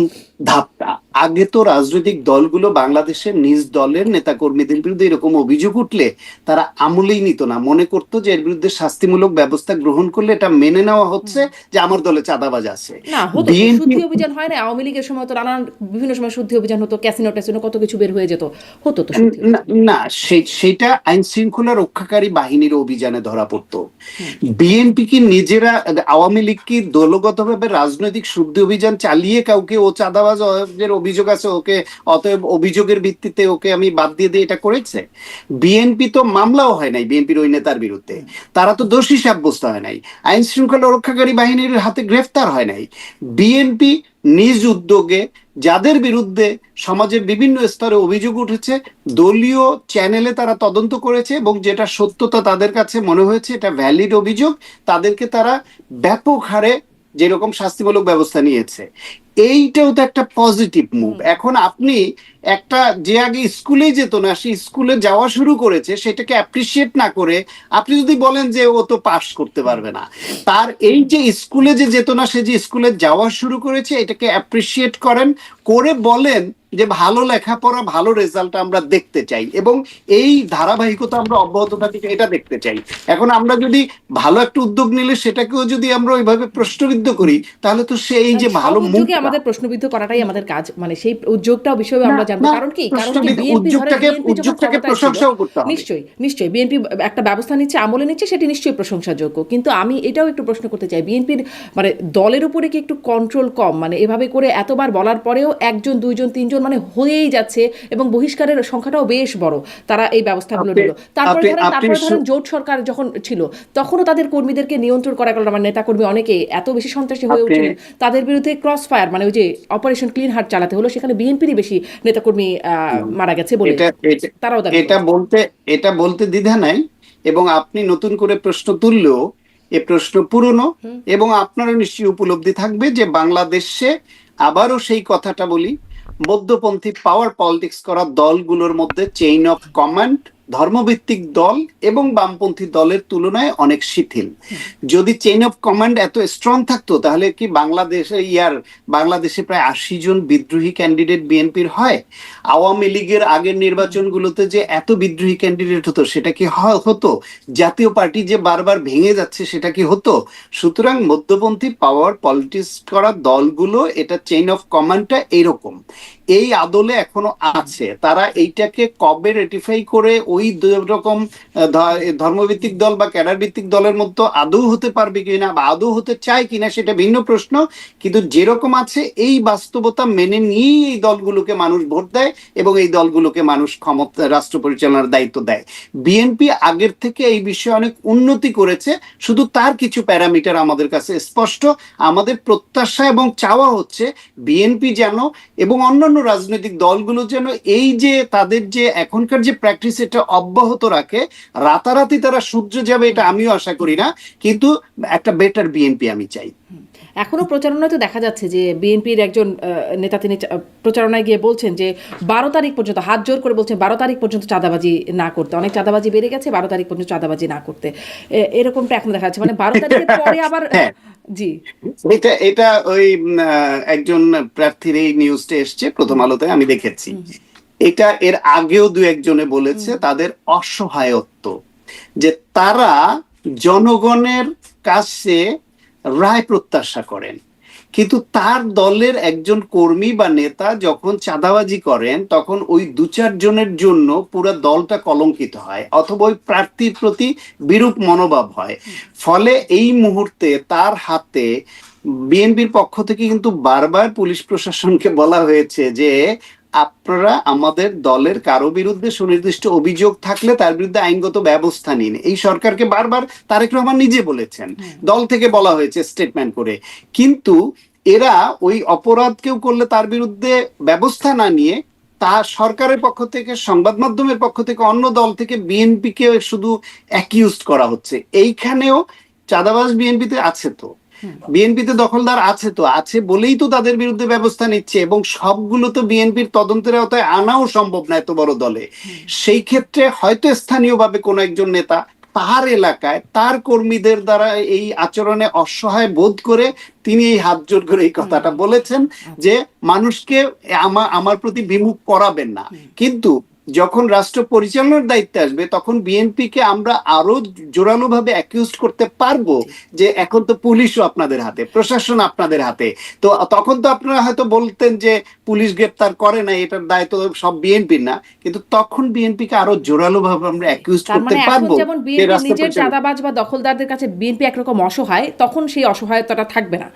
ধাপটা, আগে তো রাজনৈতিক দলগুলো বাংলাদেশের নিজ দলের নেতাকর্মীদের বিরুদ্ধে এরকম অভিযোগ উঠলে তারা আমলেই নিত না, মনে করতো যে এর বিরুদ্ধে শাস্তিমূলক ব্যবস্থা গ্রহণ করলে এটা মেনে নেওয়া হচ্ছে যে আমার দলে চাঁদাবাজ আছে।
না, হতো শুদ্ধি অভিযান হয় না? আওয়ামী লীগের সময় তো নানান বিভিন্ন সময় শুদ্ধি অভিযান হতো, ক্যাসিনো ট্যাসিনো কত কিছু বের হয়ে যেত, হতো তো।
না, সেটা আইন শৃঙ্খলা রক্ষাকারী বাহিনীর অভিযানে ধরা পড়তো। বিএনপি কি নিজেরা, আওয়ামী লীগ কি দলগতভাবে রাজনৈতিক শুদ্ধি অভিযান চালিয়ে কাউকে ও চাঁদাবাজের অভিযোগ আছে ওকে, অতএব অভিযোগের ভিত্তিতে ওকে আমি বাদ দিয়ে দিয়ে এটা করেছে? বিএনপি তো মামলাও হয় নাই বিএনপির ওই নেতার বিরুদ্ধে, তারা তো দোষী সাব্যস্ত হয় নাই, আইন শৃঙ্খলা রক্ষাকারী বাহিনীর হাতে গ্রেফতার হয় নাই। বিএনপি নিজ উদ্যোগে যাদের বিরুদ্ধে সমাজের বিভিন্ন স্তরে অভিযোগ উঠেছে, দলীয় চ্যানেলে তারা তদন্ত করেছে এবং যেটা সত্যতা তাদের কাছে মনে হয়েছে এটা ভ্যালিড অভিযোগ, তাদেরকে তারা ব্যাপক হারে যেরকম শাস্তিমূলক ব্যবস্থা নিয়েছে। এইটাও তো একটা পজিটিভ মুভ। এখন আপনি একটা যে আগে স্কুলেই যেত না, সে স্কুলে যাওয়া শুরু করেছে, সেটাকে অ্যাপ্রিসিয়েট না করে আপনি যদি বলেন যে ও তো পাস করতে পারবে না, তার এই যে স্কুলে যে যেত না, সে যে স্কুলে যাওয়া শুরু করেছে, এটাকে অ্যাপ্রিসিয়েট করেন, করে বলেন যে ভালো লেখাপড়া, ভালো রেজাল্ট আমরা দেখতে চাই, এবং এই ধারাবাহিকতা আমরা অব্যাহত থাকি, এটা দেখতে চাই। এখন আমরা যদি ভালো একটা উদ্যোগ নিলে সেটাকেও যদি আমরা ওইভাবে প্রশ্নবিদ্ধ করি, তাহলে তো সেই যে
সব
ভালো
উদ্যোগে
মুখটা,
আমাদের প্রশ্নবিদ্ধ করাটাই আমাদের কাজ, মানে সেই উদ্যোগটাও বিষয়ে
না
আমরা জানবো।
না,
কারণ কি
প্রশ্নবিদ্ধ
বিএনপি, ধরেন
উদ্যোগটাকে
বিএনপি যখন
উদ্যোগটাকে
ক্ষমতায় ছিল,
প্রশংসাও করতে হবে।
নিশ্চয়ই নিশ্চয়ই বিএনপি একটা ব্যবস্থা নিচ্ছে, আমলে নিচ্ছে, সেটি নিশ্চয়ই প্রশংসাযোগ্য। কিন্তু আমি এটাও একটু প্রশ্ন করতে চাই, বিএনপির মানে দলের উপরে কি একটু কন্ট্রোল কম? মানে এভাবে করে এতবার বলার পরেও একজন, দুইজন, তিনজন মানে হয়েই যাচ্ছে, এবং বহিষ্কারের সংখ্যাটাও বেশ বড়, তারা এই ব্যবস্থাগুলো
আপনি
নিল। তারপরে
আপনি
ধরেন
আপনি
তারপরে ধরেন জোট সরকার যখন ছিল, তখনও তাদের কর্মীদেরকে নিয়ন্ত্রণ করা গেল না। মানে নেতাকর্মী অনেকে এত বেশি সন্ত্রাসী হয়ে
আপনি
উঠছিলেন, তাদের বিরুদ্ধে ক্রস ফায়ার, মানে ওই যে অপারেশন ক্লিন হার্ট চালাতে হলো, সেখানে বিএনপিরই বেশি নেতাকর্মী মারা গেছে বলে
এটা এটা
তারাও দাবি
এটা
করছে।
বলতে এটা বলতে দ্বিধা নাই, এবং আপনি নতুন করে প্রশ্ন তুললেও এ প্রশ্ন পুরনো, এবং আপনারও নিশ্চয়ই উপলব্ধি থাকবে যে বাংলাদেশে, আবারও সেই কথাটা বলি, মধ্যপন্থী পাওয়ার পলিটিক্স করা দলগুলোর মধ্যে চেইন অফ কমান্ড ধর্মভিত্তিক দল এবং বামপন্থী দলের তুলনায় অনেক শিথিল। যদি চেইন অফ কমান্ড এত স্ট্রং থাকতো, তাহলে কি বাংলাদেশে প্রায় 80 জন বিদ্রোহী ক্যান্ডিডেট বিএনপির হয়? আওয়ামী লীগের আগের নির্বাচনগুলোতে যে এত বিদ্রোহী ক্যান্ডিডেট হতো, সেটা কি হতো? জাতীয় পার্টি যে বারবার ভেঙে যাচ্ছে, সেটা কি হতো? সুতরাং মধ্যপন্থী পাওয়ার পলিটিক্স করা দলগুলো, এটা চেইন অফ কমান্ডটা এইরকম, এই আদলে এখনো আছে। তারা এইটাকে কবে রেটিফাই করে ওই রকম ধর্মভিত্তিক দল বা ক্যাডার ভিত্তিক দলের মধ্যে আদৌ হতে পারবে কিনা, বা আদৌ হতে চায় কিনা, সেটা ভিন্ন প্রশ্ন। কিন্তু যেরকম আছে, এই বাস্তবতা মেনে নিয়েই এই দলগুলোকে মানুষ ভোট দেয়, এবং এই দলগুলোকে মানুষ ক্ষমতা, রাষ্ট্র পরিচালনার দায়িত্ব দেয়। বিএনপি আগের থেকে এই বিষয়ে অনেক উন্নতি করেছে, শুধু তার কিছু প্যারামিটার আমাদের কাছে স্পষ্ট। আমাদের প্রত্যাশা এবং চাওয়া হচ্ছে বিএনপি যেন, এবং অন্যান্য রাজনৈতিক দলগুলো যেন, এই যে তাদের যে এখনকার যে প্র্যাকটিস, এটা অব্যাহত রাখে। রাতারাতি তারা সূর্য যাবে এটা আমিও আশা করি না, কিন্তু একটা বেটার বিএনপি আমি চাই।
এখনো প্রচারণায় তো দেখা যাচ্ছে যে বিএনপির একজন নেতা, তিনি প্রচারণায় গিয়ে বলছেন যে 12 তারিখ পর্যন্ত, হাত জোর করে বলছেন 12 তারিখ পর্যন্ত চাঁদাবাজি না করতে। অনেক চাঁদাবাজি বেড়ে গেছে, 12 তারিখ পর্যন্ত চাঁদাবাজি না করতে। এরকমটা এখন দেখা যাচ্ছে, মানে 12 তারিখের পরে আবার
হ্যাঁ,
জি
এটা এটা ওই একজন প্রার্থীর এই নিউজটা এসছে প্রথম আলোতে, আমি দেখেছি। এটা এর আগেও দু একজনে বলেছে তাদের অসহায়ত্ব, যে তারা জনগণের কাছে রায় প্রত্যাশা করেন, কিন্তু তার দলের একজন কর্মী বা নেতা যখন চাঁদাবাজি করেন, তখন ওই দু চারজনের জন্য পুরো দলটা কলঙ্কিত হয়, অথবা ওই প্রার্থীর প্রতি বিরূপ মনোভাব হয়। ফলে এই মুহূর্তে তার হাতে, বিএনপির পক্ষ থেকে কিন্তু বারবার পুলিশ প্রশাসনকে বলা হয়েছে যে আপনারা আমাদের দলের কারো বিরুদ্ধে সুনির্দিষ্ট অভিযোগ থাকলে তার বিরুদ্ধে আইনগত ব্যবস্থা নিন। এই সরকারকে বারবার তারেক রহমান নিজে বলেছেন, দল থেকে বলা হয়েছে স্টেটমেন্ট করে। কিন্তু এরা ওই অপরাধ কেউ করলে তার বিরুদ্ধে ব্যবস্থা না নিয়ে, তা সরকারের পক্ষ থেকে, সংবাদ মাধ্যমের পক্ষ থেকে, অন্য দল থেকে বিএনপিকে শুধু অ্যাকিউজড করা হচ্ছে। এইখানেও চাঁদাবাজ বিএনপিতে আছে, তো বিএনপিতে দখলদার আছে, তো আছে বলেই তো তাদের বিরুদ্ধে ব্যবস্থা নিচ্ছে, এবং সবগুলো তো বিএনপির তদন্তের আওতায় আনাও সম্ভব না এত বড় দলে। সেই ক্ষেত্রে হয়তো স্থানীয়ভাবে কোনো একজন নেতা তার এলাকায় তার কর্মীদের দ্বারা এই আচরণে অসহায় বোধ করে তিনি এই হাত জোর করে এই কথাটা বলেছেন যে মানুষকে আমার প্রতি বিমুখ করাবেন না। কিন্তু যখন রাষ্ট্র পরিচালনার দায়িত্বে আসবে, তখন বিএনপিকে আমরা আরো জোরালো ভাবে অ্যাকিউজ করতে পারবো যে এখন তো পুলিশও আপনাদের হাতে, প্রশাসন আপনাদের হাতে। তো তখন তো আপনারা হয়তো বলতেন যে পুলিশ গ্রেপ্তার করে না, এটার দায় তো সব বিএনপির না, কিন্তু তখন বিএনপিকে আরো জোরালো ভাবে আমরা অ্যাকিউজ
তার
করতে
মানে এখন
পারবো।
যেমন বিএনপি নিজের চাঁদাবাজ বা দখলদারদের কাছে বিএনপি একরকম অসহায়, তখন সেই অসহায়তাটা থাকবে না।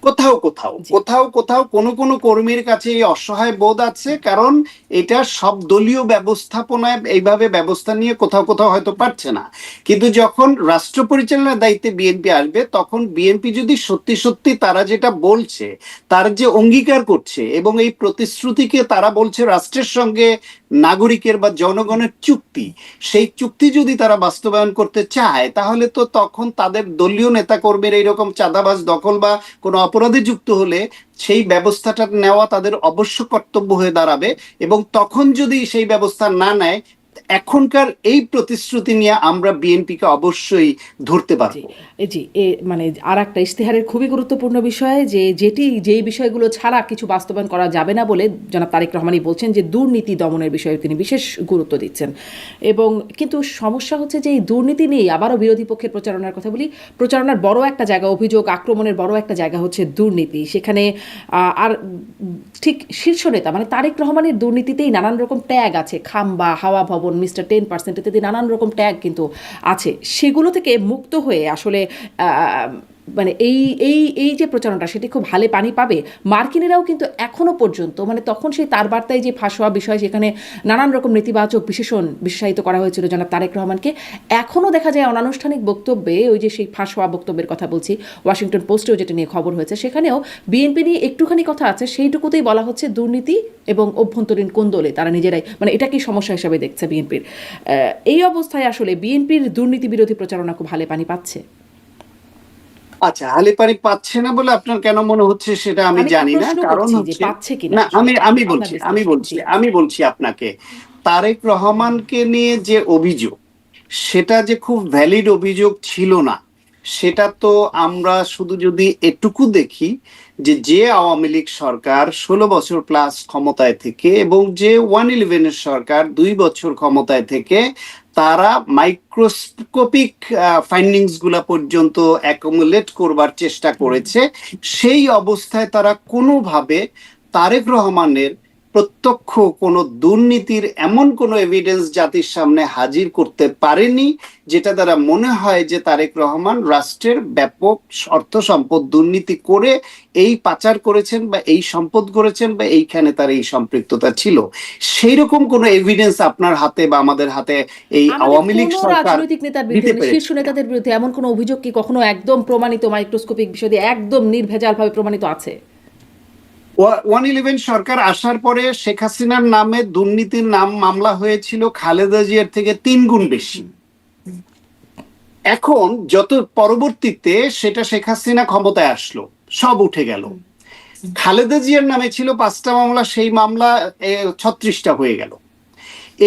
কোথাও কোথাও কোথাও কোথাও কোনো কোনো কর্মীর কাছে এই অসহায় বোধ আছে, কারণ এটা সব দলীয় ব্যবস্থাপনায় এইভাবে ব্যবস্থা নিয়ে কোথাও কোথাও হয়তো পারছে না। কিন্তু যখন রাষ্ট্র পরিচালনার দায়িত্বে বিএনপি আসবে, তখন বিএনপি যদি সত্যি সত্যি তারা যেটা বলছে, তার যে অঙ্গীকার করছে, এবং এই প্রতিশ্রুতিকে তারা বলছে রাষ্ট্রের সঙ্গে নাগরিকের বা জনগণের চুক্তি, সেই চুক্তি যদি তারা বাস্তবায়ন করতে চায়, তাহলে তো তখন তাদের দলীয় নেতা কর্মীর এইরকম চাঁদাবাজ, দখল বা কোনো অপরাধে যুক্ত হলে সেই ব্যবস্থাটা নেওয়া তাদের অবশ্য কর্তব্য হয়ে দাঁড়াবে, এবং তখন যদি সেই ব্যবস্থা না নেয়, এখনকার এই প্রতিশ্রুতি নিয়ে আমরা বিএনপিকে অবশ্যই ধরতে
জি
পারবো।
জি মানে আর একটা ইশতেহারের খুবই গুরুত্বপূর্ণ বিষয় যেই বিষয়গুলো ছাড়া কিছু বাস্তবায়ন করা যাবে না বলে জনাব তারেক রহমানই বলছেন যে দুর্নীতি দমনের বিষয়ে তিনি বিশেষ গুরুত্ব দিচ্ছেন। এবং কিন্তু সমস্যা হচ্ছে যে এই দুর্নীতি নিয়েই আবারও বিরোধী পক্ষের প্রচারণার কথা বলি। প্রচারণার বড় একটা জায়গা, অভিযোগ আক্রমণের বড় একটা জায়গা হচ্ছে দুর্নীতি। সেখানে আর ঠিক শীর্ষ নেতা মানে তারেক রহমানের দুর্নীতিতেই নানান রকম ট্যাগ আছে, খাম্বা, হাওয়া ভবন, মিস্টার 10% ইত্যাদি নানান রকম ট্যাগ কিন্তু আছে। সেগুলো থেকে মুক্ত হয়ে আসলে মানে এই এই এই যে প্রচারণাটা সেটি খুব ভালে পানি পাবে। মার্কিনেরাও কিন্তু এখনো পর্যন্ত মানে তখন সেই তার বার্তায় যে ফাঁস হওয়া বিষয়, সেখানে নানান রকম নেতিবাচক বিশেষণ বিশেষায়িত করা হয়েছিল জনাব তারেক রহমানকে। এখনও দেখা যায় অনানুষ্ঠানিক বক্তব্যে ওই যে সেই ফাঁস হওয়া বক্তব্যের কথা বলছি, ওয়াশিংটন পোস্টেও যেটা নিয়ে খবর হয়েছে, সেখানেও বিএনপি নিয়ে একটুখানি কথা আছে, সেইটুকুতেই বলা হচ্ছে দুর্নীতি এবং অভ্যন্তরীণ কোন্দলে তারা নিজেরাই মানে এটাকেই সমস্যা হিসাবে দেখছে বিএনপির। এই অবস্থায় আসলে বিএনপির দুর্নীতি বিরোধী প্রচারণা খুব ভালে পানি পাচ্ছে।
আচ্ছা, হালিপারি পাচ্ছে না বলে আপনার কেন মনে হচ্ছে সেটা আমি জানি না, কারণ হচ্ছে
পাচ্ছে কিনা
না,
আসলে আপনার
আমি বলছি আপনাকে, তারেক রহমানকে নিয়ে যে অভিযোগ, সেটা যে খুব ভ্যালিড অভিযোগ ছিল না, সেটা তো আমরা শুধু যদি এটুকু দেখি যে আওয়ামী লীগ সরকার 16 বছর প্লাস ক্ষমতায় থেকে এবং যে 111 সরকার 2 বছর ক্ষমতায় থেকে তারা মাইক্রোস্কোপিক ফাইন্ডিংস গুলা পর্যন্ত অ্যাকুমুলেট করবার চেষ্টা করেছে, সেই অবস্থায় তারা কোনোভাবে তারেক রহমানের প্রত্যক্ষ কোনো দুর্নীতির এমন কোনো এভিডেন্স জাতির সামনে হাজির করতে পারেনি, যেটা দ্বারা মনে হয় যে তারেক রহমান রাষ্ট্রের ব্যাপক অর্থ সম্পদ দুর্নীতি করে এই পাচার করেছেন বা এই সম্পদ করেছেন বা এইখানে তার এই সম্পৃক্ততা ছিল। সেই রকম কোনো এভিডেন্স আপনার হাতে বা আমাদের হাতে এই আওয়ামী লীগ সরকার
রাজনৈতিক নেতার
দিতে
বিরুদ্ধে, শীর্ষ
পেরেছে?
নেতাদের বিরুদ্ধে এমন কোনো অভিযোগ কি কখনো একদম প্রমাণিত মাইক্রোস্কোপিক বিষয় দিয়ে একদম নির্ভেজালভাবে প্রমাণিত আছে?
111 সরকার আসার পরে শেখ হাসিনার নামে দুর্নীতির নাম মামলা হয়েছিল খালেদা জিয়ার থেকে 3 গুণ বেশি। এখন যত পরবর্তীতে সেটা শেখ হাসিনা ক্ষমতায় আসলো, সব উঠে গেল। খালেদা জিয়ার নামে ছিল 5টা মামলা, সেই মামলা 36টা হয়ে গেল।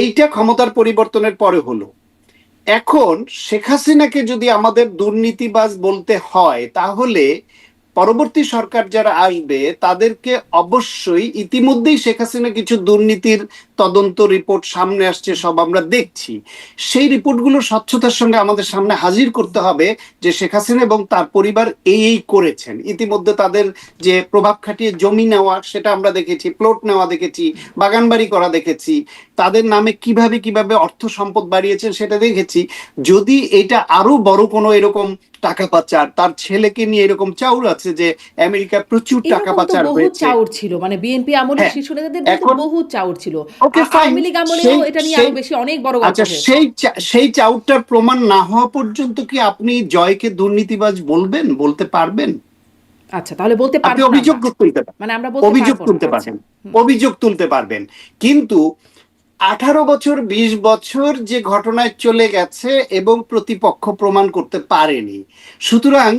এইটা ক্ষমতার পরিবর্তনের পরে হলো। এখন শেখ হাসিনাকে যদি আমাদের দুর্নীতিবাজ বলতে হয়, তাহলে পরবর্তী সরকার যারা আসবে তাদেরকে অবশ্যই, ইতিমধ্যেই শেখ হাসিনা কিছু দুর্নীতির তদন্ত রিপোর্ট সামনে আসছে, সব আমরা দেখছি, সেই রিপোর্টগুলো স্বচ্ছতার সঙ্গে আমাদের সামনে হাজির করতে হবে যে শেখ হাসিনা এবং তার পরিবার এই করেছেন। ইতিমধ্যে তাদের যে প্রভাব খাটিয়ে জমি নেওয়া সেটা আমরা দেখেছি, প্লট নেওয়া দেখেছি, বাগানবাড়ি করা দেখেছি, তাদের নামে কিভাবে কিভাবে অর্থ সম্পদ বাড়িয়েছেন সেটা দেখেছি। যদি এটা আরো বড় কোনো এরকম টাকা পাচার, তার ছেলেকে নিয়ে এরকম চাউর আছে যে আমেরিকা প্রচুর টাকা পাচার হয়েছে,
চাউর ছিল মানে বিএনপি আমলে শীর্ষ নেতাদের বিরুদ্ধে বহু চাউর ছিল।
ওকে ফাইন,
আওয়ামী লীগ আমলেও এটা নিয়ে আরো বেশি অনেক বড় গল্প
আচ্ছা,
হয়েছে।
সেই চাউরটার প্রমাণ না হওয়া পর্যন্ত কি আপনি জয়কে দুর্নীতিবাজ বলবেন, বলতে পারবেন?
আচ্ছা, তাহলে বলতে
আপনি
পারবো
অভিযোগ তুলতে পারবেন,
মানে আমরা বলতে
অভিযোগ
পারবো
তুলতে
না।
পারবেন, অভিযোগ তুলতে পারবেন, কিন্তু 18 বছর 20 বছর যে ঘটনায় চলে গেছে এবং প্রতিপক্ষ প্রমাণ করতে পারেনি, সুতরাং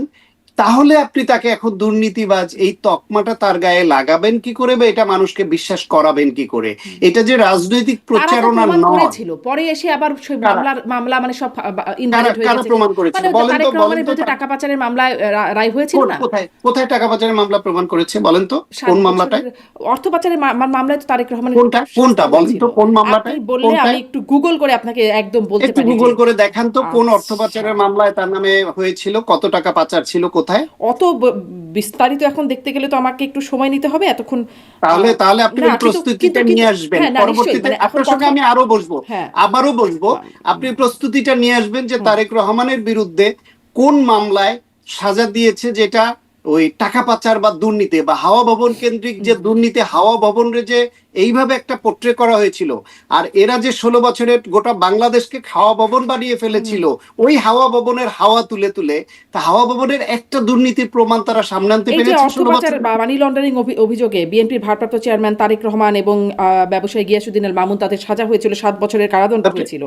তাহলে আপনি তাকে এখন দুর্নীতিবাজ এই তকমাটা তার গায়ে লাগাবেন কি করে, বা এটা মানুষকে বিশ্বাস করাবেন কি করে? এটা যে রাজনৈতিক প্রচারণা নয়।
পরে এসে আবার মামলা মানে সব
কারা প্রমাণ করেছিল বলেন তো, বলেন তো
টাকা পাচারের মামলায় রায় হয়েছিল না?
কোথায় কোথায় টাকা পাচারের মামলা প্রমাণ করেছে বলেন তো, কোন মামলাটায়?
অর্থ পাচারের মামলায় তো তারেক রহমানের
কোনটা বলেন তো, কোন মামলাটায়?
আপনি বললে আমি একটু গুগল করে আপনাকে একদম বলতে পারি।
একটু গুগল করে দেখান তো কোন অর্থ পাচারের মামলায় তার নামে হয়েছিল, কত টাকা পাচার ছিল, কোথায়?
অত বিস্তারিত এখন দেখতে গেলে তো আমাকে একটু সময় নিতে হবে এতক্ষণ।
তাহলে আপনি প্রস্তুতিটা নিয়ে আসবেন, পরবর্তীতে আপনার সঙ্গে আমি আরো বসবো, আবারও বসবো, আপনি প্রস্তুতিটা নিয়ে আসবেন যে তারেক রহমানের বিরুদ্ধে কোন মামলায় সাজা দিয়েছে, যেটা ওই টাকা পাচার বা দুর্নীতি বা হাওয়া ভবন কেন্দ্রিক যে দুর্নীতি, হাওয়া ভবনের যে এইভাবে একটা পোট্রে করা হয়েছিল, আর এরা যে 16 বছরের গোটা বাংলাদেশকে হাওয়া ভবন বানিয়ে ফেলেছিল, ওই হাওয়া ভবনের হাওয়া তুলে তুলে তা হাওয়া ভবনের একটা দুর্নীতির প্রমাণ তারা সামনে আনতে পেরেছে।
অর্থ পাচার বা মানি লন্ডারিং অভিযোগে বিএনপির ভারপ্রাপ্ত চেয়ারম্যান তারেক রহমান এবং ব্যবসায়ী গিয়াসউদ্দিন আল মামুন, তাদের সাজা হয়েছিল 7 বছরের কারাদণ্ড হয়েছিল।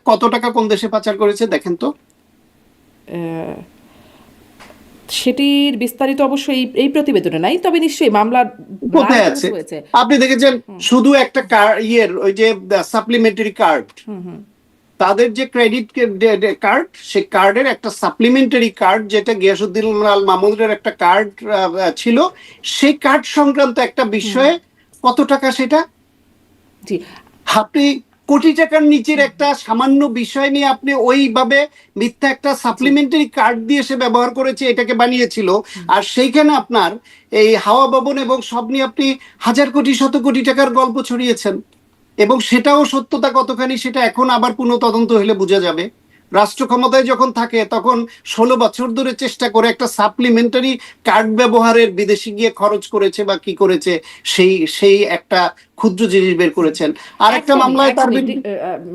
কত টাকা কোন দেশে পাচার করেছে দেখেন তো?
সেটির বিস্তারিত অবশ্যই এই প্রতিবেদনে নাই, তবে নিশ্চয়ই মামলার
কোথায়
রায়
আছে?
হয়েছে।
আপনি দেখেছেন শুধু একটা ওই যে সাপ্লিমেন্টারি কার্ড, তাদের যে ক্রেডিট কার্ড, সেই কার্ডের একটা সাপ্লিমেন্টারি কার্ড, যেটা গিয়াসউদ্দিন আল মামুনের একটা কার্ড ছিল, সেই কার্ড সংক্রান্ত একটা বিষয়ে কত টাকা সেটা?
জি,
আপনি কোটি টাকার নিচের একটা সামান্য বিষয় নিয়ে আপনি ওইভাবে মিথ্যা একটা সাপ্লিমেন্টারি কার্ড দিয়ে সে ব্যবহার করেছে, এটাকে বানিয়েছিল। আর সেইখানে আপনার এই হাওয়া ভবন এবং সব নিয়ে আপনি হাজার কোটি শত কোটি টাকার গল্প ছড়িয়েছেন, এবং সেটাও সত্যতা কতখানি সেটা এখন আবার পুনঃ তদন্ত হলে বোঝা যাবে। রাষ্ট্র ক্ষমতায় যখন থাকে তখন 16 বছর ধরে চেষ্টা করে একটা সাপ্লিমেন্টারি কার্ড ব্যবহারের, বিদেশে গিয়ে খরচ করেছে বা কি করেছে, সেই সেই একটা ক্ষুদ্র জিনিস বের করেছেন। আর একটা মামলায় তার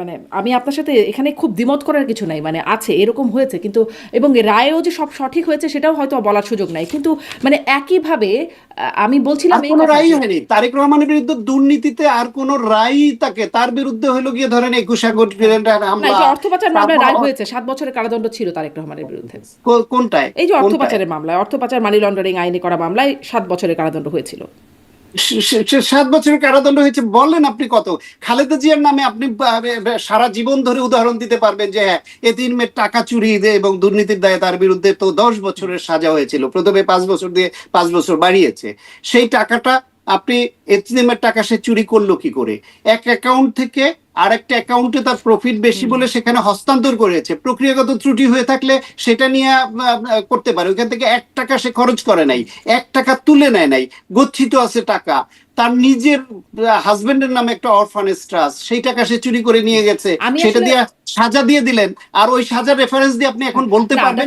মানে আমি আপনার সাথে এখানে খুব দ্বিমত করার কিছু নাই, মানে আছে এরকম হয়েছে, কিন্তু এবং রায়ও যে সব সঠিক হয়েছে সেটাও হয়তো বলার সুযোগ নাই, কিন্তু মানে একইভাবে আমি বলছিলাম
আর কোনো রায় হয়নি তারেক রহমানের বিরুদ্ধে দুর্নীতিতে, আর কোনো রায় তার বিরুদ্ধে হলো গিয়ে ধরেন 21 কোটি টাকার হামলা।
অর্থ পাচার মামলায় রায় হয়েছে, 7 বছরের কারাদণ্ড ছিল তারেক রহমানের বিরুদ্ধে।
কোনটায়?
এই যে অর্থ পাচারের মামলায়, অর্থ পাচার মানি লন্ডারিং আইনে করা মামলায় 7 বছরের কারাদণ্ড হয়েছিল।
7 বছরের কারাদণ্ড হয়েছে বললেন আপনি? কত খালেদা জিয়ার নামে আপনি সারা জীবন ধরে উদাহরণ দিতে পারবেন যে হ্যাঁ, এতিমের টাকা চুরি এবং দুর্নীতির দায়ে তার বিরুদ্ধে তো 10 বছরের সাজা হয়েছিল, প্রথমে 5 বছর দিয়ে 5 বছর বাড়িয়েছে। সেই টাকাটা আপনি, এতিমের টাকা সে চুরি করলো কি করে? এক অ্যাকাউন্ট থেকে আরেকটা অ্যাকাউন্টে তার প্রফিট বেশি বলে সেখানে হস্তান্তর করেছে। প্রক্রিয়াগত ত্রুটি হয়ে থাকলে সেটা নিয়ে করতে পারে। ওইখান থেকে 1 টাকা সে খরচ করে নাই, 1 টাকা তুলে নেয় নাই, গচ্ছিত আছে টাকা। তার নিজের হাজবেন্ডের নামে একটা অরফানেজ ট্রাস্ট, সেই টাকা সে চুরি করে নিয়ে গেছে, সেটা দিয়ে সাজা দিয়ে দিলেন। আর ওই সাজার রেফারেন্স দিয়ে আপনি এখন বলতে পারবেন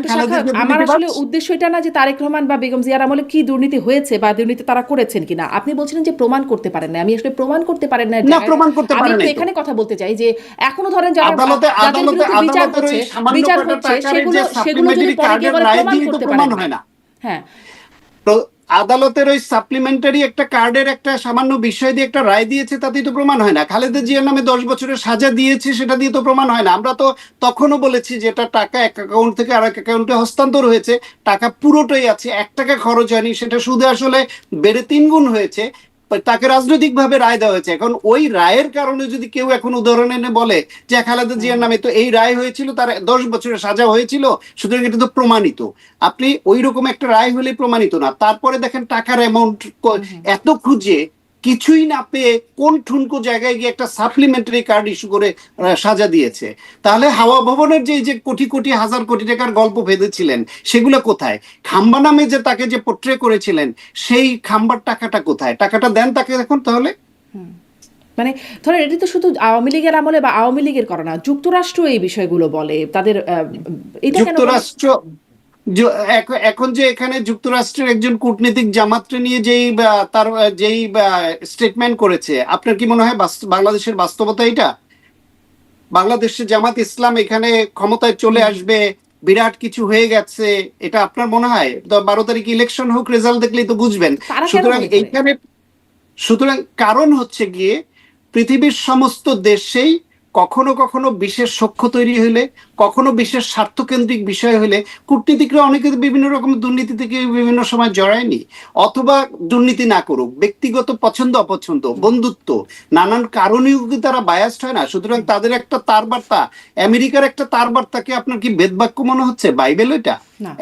আমার আসলে উদ্দেশ্য এটা না যে তারেক রহমান বা বেগম জিয়ার আমলে কি দুর্নীতি হয়েছে বা দুর্নীতি তারা করেছেন কিনা। আপনি বলছিলেন যে প্রমাণ করতে পারেন না, আমি আসলে প্রমাণ করতে পারেন না,
প্রমাণ করতে পারেন না।
এখানে কথা বলতে চাই যে এখনো ধরেন যারা বিচার হচ্ছে সেগুলো যদি পরে গিয়ে বলে প্রমাণ করতে পারেন না। হ্যাঁ,
আদালতের ওই সাপ্লিমেন্টারি একটা কার্ডের একটা সামান্য বিষয় দিয়ে একটা রায় দিয়েছে, তাতেই তো প্রমাণ হয় না। খালেদা জিয়ার নামে 10 বছরের সাজা দিয়েছে, সেটা দিয়ে তো প্রমাণ হয় না। আমরা তো তখনও বলেছি যে এটা টাকা এক অ্যাকাউন্ট থেকে আরেক অ্যাকাউন্টে হস্তান্তর হয়েছে, টাকা পুরোটাই আছে, 1 টাকা খরচ হয়নি, সেটা সুদে আসলে বেড়ে 3 গুণ হয়েছে। তাকে রাজনৈতিকভাবে রায় দেওয়া হয়েছে। এখন ওই রায়ের কারণে যদি কেউ এখন উদাহরণ এনে বলে যে খালেদা জিয়ার নামে তো এই রায় হয়েছিল, তার 10 বছরের সাজা হয়েছিল, সুতরাং এটা তো প্রমাণিত। আপনি ওই রকম একটা রায় হলে প্রমাণিত না। তারপরে দেখেন টাকার অ্যামাউন্ট এত খুঁজে কিছুই না পেয়ে কোন ঠুনকো জায়গায় গিয়ে একটা সাপ্লিমেন্টারি কার্ড ইস্যু করে সাজা দিয়েছে। তাহলে হাওয়া ভবনের যে কোটি কোটি হাজার কোটি টাকার গল্প ভেবেছিলেন, সেগুলো কোথায়? খাম্বা নামে যে তাকে যে পোট্রে করেছিলেন, সেই খাম্বার টাকাটা কোথায়? টাকাটা দেন তাকে এখন। তাহলে
মানে ধরেন এটি তো শুধু আওয়ামী লীগের আমলে বা আওয়ামী লীগের করে না, যুক্তরাষ্ট্র এই বিষয়গুলো বলে তাদের।
যুক্তরাষ্ট্র এখন যে এখানে যুক্তরাষ্ট্রের একজন কূটনীতিক জামাতকে নিয়ে যেই স্টেটমেন্ট করেছে, আপনার কি মনে হয় বাংলাদেশের বাস্তবতা এটা? বাংলাদেশের জামাত ইসলাম এখানে ক্ষমতায় চলে আসবে, বিরাট কিছু হয়ে গেছে, এটা আপনার মনে হয়? 12 তারিখ ইলেকশন হোক, রেজাল্ট দেখলেই তো বুঝবেন। সুতরাং কারণ হচ্ছে গিয়ে পৃথিবীর সমস্ত দেশেই কখনো কখনো বিশেষ সখ্য তৈরি হলে, কখনো বিশেষ স্বার্থকেন্দ্রিক বিষয় হলে কূটনীতিকরা অনেকে বিভিন্ন রকম দুর্নীতি থেকে বিভিন্ন সময় জড়ায়নি। অথবা দুর্নীতি না করুক, ব্যক্তিগত পছন্দ অপছন্দ, বন্ধুত্ব, নানান কারণেও কি তারা বায়াসড হয় না? সুতরাং তাদের একটা তার বার্তা, আমেরিকার একটা তার বার্তাকে আপনার কি বেদবাক্য মনে হচ্ছে? বাইবেল ওইটা?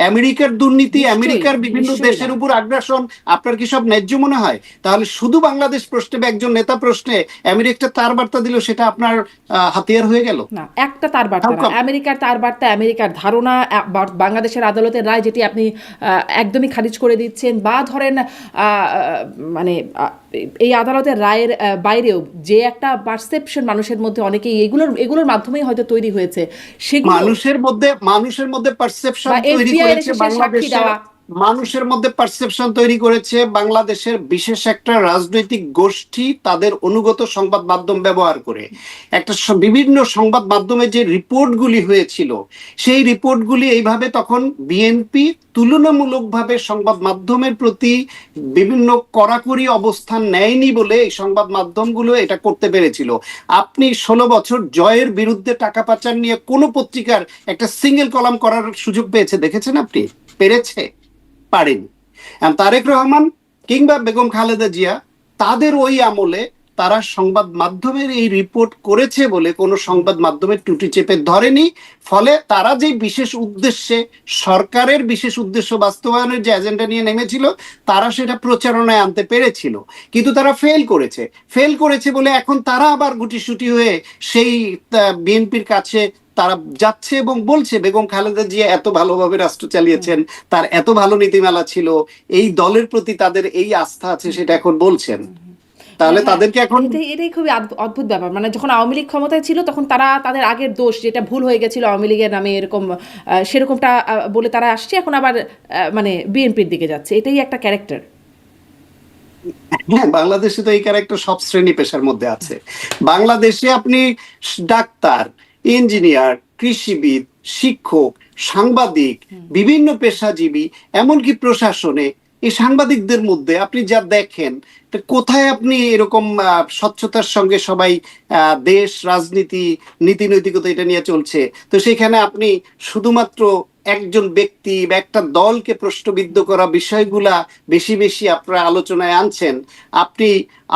আমেরিকার দুর্নীতি, আমেরিকার বিভিন্ন দেশের উপর আগ্রাসন আপনার কি সব ন্যায্য মনে হয়? তাহলে শুধু বাংলাদেশ প্রশ্নে বা একজন নেতা প্রশ্নে আমেরিকা তার বার্তা দিল, সেটা আপনার হাতিয়ার হয়ে গেল
না? একটা তার বার্তা, আমেরিকার তার বার্তা, আমেরিকার ধারণা, বাংলাদেশের আদালতের রায় যেটি আপনি একদমই খারিজ করে দিচ্ছেন, বা ধরেন মানে এই আদালতের রায়ের বাইরেও যে একটা পারসেপশন মানুষের মধ্যে, অনেকেই এগুলোর মাধ্যমেই হয়তো তৈরি হয়েছে, সেগুলো
মানুষের মধ্যে পারসেপশন তৈরি করেছে মানুষের মধ্যে পারসেপশন তৈরি করেছে বাংলাদেশের বিশেষ একটা রাজনৈতিক গোষ্ঠী তাদের অনুগত সংবাদ মাধ্যম ব্যবহার করে। একটা বিভিন্ন সংবাদ মাধ্যমে যে রিপোর্টগুলি হয়েছিল, সেই রিপোর্টগুলি এইভাবে তখন বিএনপি তুলনামূলকভাবে সংবাদ মাধ্যমের প্রতি বিভিন্ন কড়াকড়ি অবস্থান নেয়নি বলে এই সংবাদ মাধ্যমগুলো এটা করতে পেরেছিল। আপনি 16 বছর জয়ের বিরুদ্ধে টাকা পাচার নিয়ে কোনো পত্রিকার একটা সিঙ্গেল কলাম করার সুযোগ পেয়েছে দেখেছেন? আপনি পেরেছে? পারেনি। তারেক রহমান কিংবা বেগম খালেদা জিয়া তাদের ওই আমলে তারা সংবাদ মাধ্যমের এই রিপোর্ট করেছে বলে কোনো সংবাদ মাধ্যমের টুটি চেপে ধরেনি। ফলে তারা যে বিশেষ উদ্দেশ্যে, সরকারের বিশেষ উদ্দেশ্য বাস্তবায়নের যে এজেন্ডা নিয়ে নেমেছিল, তারা সেটা প্রচারণায় আনতে পেরেছিল, কিন্তু তারা ফেল করেছে বলে এখন তারা আবার গুটিসুটি হয়ে সেই বিএনপির কাছে তারা যাচ্ছে এবং বলছে বেগম খালেদা জিয়া এত ভালোভাবে রাষ্ট্র চালিয়েছেন, তার এত ভালো নীতিমালা ছিল, এই দলের প্রতি তাদের এই আস্থা আছে, সেটা এখন বলছেন। তাহলে
হ্যাঁ,
তাদেরকে এখন
এটাই খুবই অদ্ভুত ব্যাপার। মানে যখন আওয়ামী লীগ ক্ষমতায় ছিল তখন তারা তাদের আগের দোষ, যেটা ভুল হয়ে গেছিল আওয়ামী লীগের নামে এরকম সেরকমটা বলে তারা আসছে, এখন আবার মানে বিএনপির দিকে যাচ্ছে। এটাই একটা ক্যারেক্টার।
হ্যাঁ, বাংলাদেশে তো এই ক্যারেক্টার সব শ্রেণী পেশার মধ্যে আছে। বাংলাদেশে আপনি ডাক্তার, ইঞ্জিনিয়ার, কৃষিবিদ, শিক্ষক, সাংবাদিক, বিভিন্ন পেশাজীবী, এমনকি প্রশাসনে এই সাংবাদিকদের মধ্যে আপনি যা দেখেন, কোথায় আপনি এরকম স্বচ্ছতার সঙ্গে সবাই দেশ, রাজনীতি, নীতি নৈতিকতা এটা নিয়ে চলছে, তো সেখানে আপনি শুধুমাত্র একজন ব্যক্তি বা একটা দলকে প্রশ্নবিদ্ধ করা বিষয়গুলা বেশি বেশি আপনারা আলোচনায় আনছেন। আপনি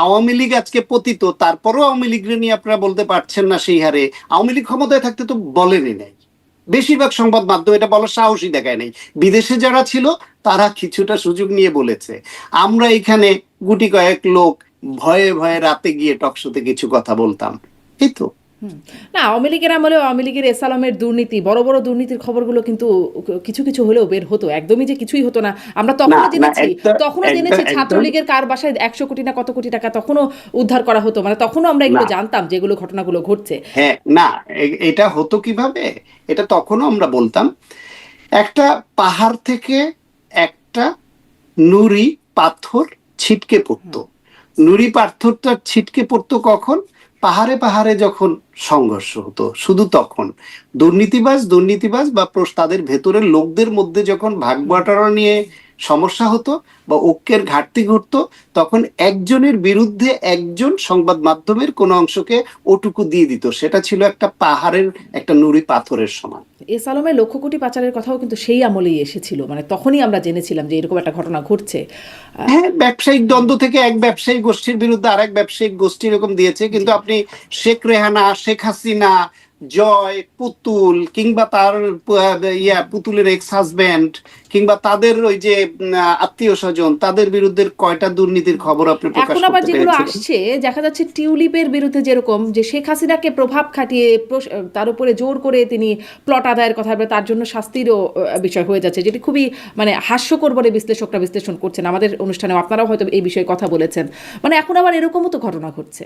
আওয়ামী লীগ আজকে পতিত, তারপরও আওয়ামী লীগ নিয়ে আপনারা বলতে পারছেন না সেই হারে। আওয়ামী লীগ ক্ষমতায় থাকতে তো বলেনই নাই, বেশিরভাগ সংবাদ মাধ্যম এটা বলার সাহসই দেখায় নাই। বিদেশে যারা ছিল তারা কিছুটা সুযোগ নিয়ে বলেছে। আমরা এখানে গুটি কয়েক লোক ভয়ে ভয়ে রাতে গিয়ে টকশোতে কিছু কথা বলতাম, এই তো।
না, আওয়ামী লীগের আমলেও আওয়ামী লীগের এসালামের দুর্নীতি, বড় বড় দুর্নীতির খবরগুলো কিন্তু কিছু কিছু হলেও বের হতো, একদমই যে কিছুই হতো না। আমরা
না
তখনও
না,
জেনেছি,
একদম
তখনও
একদম
জেনেছি
একদম
ছাত্রলীগের কার বাসায় 100 কোটি না কত কোটি টাকা তখনও উদ্ধার করা হতো। মানে তখনও আমরা এগুলো
না।
জানতাম যেগুলো ঘটনাগুলো ঘটছে।
হ্যাঁ, না, এটা হতো কিভাবে, এটা তখনও আমরা বলতাম। একটা পাহাড় থেকে একটা নুড়ি পাথর ছিটকে পড়তো। নুড়ি পাথরটা ছিটকে পড়তো কখন? পাহাড়ে পাহাড়ে যখন সংঘর্ষ হতো, শুধু তখন। দুর্নীতিবাজ বা তাদের ভেতরের লোকদের মধ্যে যখন ভাগ বাটোয়ারা নিয়ে সমস্যা হতো বা ঐক্যের ঘাটতি ঘটতো, তখন একজনের বিরুদ্ধে একজন সংবাদ মাধ্যমের কোন অংশকে ওটুকু দিয়ে দিত, সেটা ছিল একটা পাহাড়ের একটা নুড়ি পাথরের সমান।
এসালামের লক্ষ কোটি পাচারের কথাও কিন্তু সেই আমলেই এসেছিল। মানে তখনই আমরা জেনেছিলাম যে এরকম একটা ঘটনা ঘটছে।
হ্যাঁ, ব্যবসায়িক দ্বন্দ্ব থেকে এক ব্যবসায়িক গোষ্ঠীর বিরুদ্ধে আরেক ব্যবসায়িক গোষ্ঠী এরকম দিয়েছে, কিন্তু আপনি শেখ রেহানা, শেখ হাসিনা, জয়, পুতুল, কিংবা তার পুতুলের এক্স হাজবেন্ড, কিংবা তাদের ওই যে আত্মীয় স্বজন, তাদের বিরুদ্ধে কয়টা দুর্নীতির খবর আপনি প্রকাশ
এখন আবার
করতে
যেগুলো
পেরেছিলেন?
আসছে দেখা যাচ্ছে টিউলিপের বিরুদ্ধে, যেরকম যে শেখ হাসিনাকে প্রভাব খাটিয়ে তার উপরে জোর করে তিনি প্লট আদায়ের কথা বলে, তার জন্য শাস্তিরও বিষয় হয়ে যাচ্ছে, যেটি খুবই মানে হাস্যকর বলে বিশ্লেষকরা বিশ্লেষণ করছেন। আমাদের অনুষ্ঠানেও আপনারাও হয়তো এই বিষয়ে কথা বলেছেন। মানে এখন আবার এরকমও তো ঘটনা ঘটছে।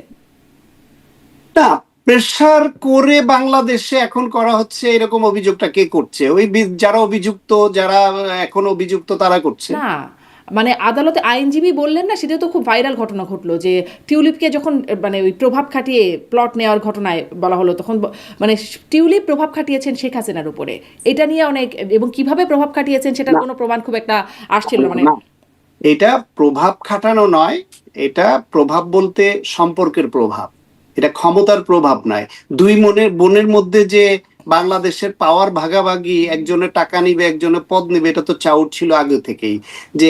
না, প্রেসার করে বাংলাদেশে এখন করা হচ্ছে, এরকম অভিযোগটা কে করছে? ওই যারা অভিযুক্ত, যারা এখন অভিযুক্ত তারা করছে।
না, মানে আদালতে আইনজীবী বললেন না, সেটা তো খুব ভাইরাল ঘটনা ঘটলো যে টিউলিপকে যখন মানে ওই প্রভাব খাটিয়ে প্লট নেওয়ার ঘটনায় বলা হলো, তখন মানে টিউলিপ প্রভাব খাটিয়েছেন শেখ হাসিনার উপরে, এটা নিয়ে অনেক, এবং কিভাবে প্রভাব খাটিয়েছেন সেটার
না
কোনো প্রমাণ খুব একটা আসছিল না। মানে
না, এটা প্রভাব খাটানো নয়, এটা প্রভাব বলতে সম্পর্কের প্রভাব, এটা ক্ষমতার প্রভাব নয়। দুই বোনের মধ্যে যে বাংলাদেশের পাওয়ার ভাগাভাগি, একজনের টাকা নিবে একজনের পদ নিবে, এটা তো চাউর ছিল আগে থেকেই, যে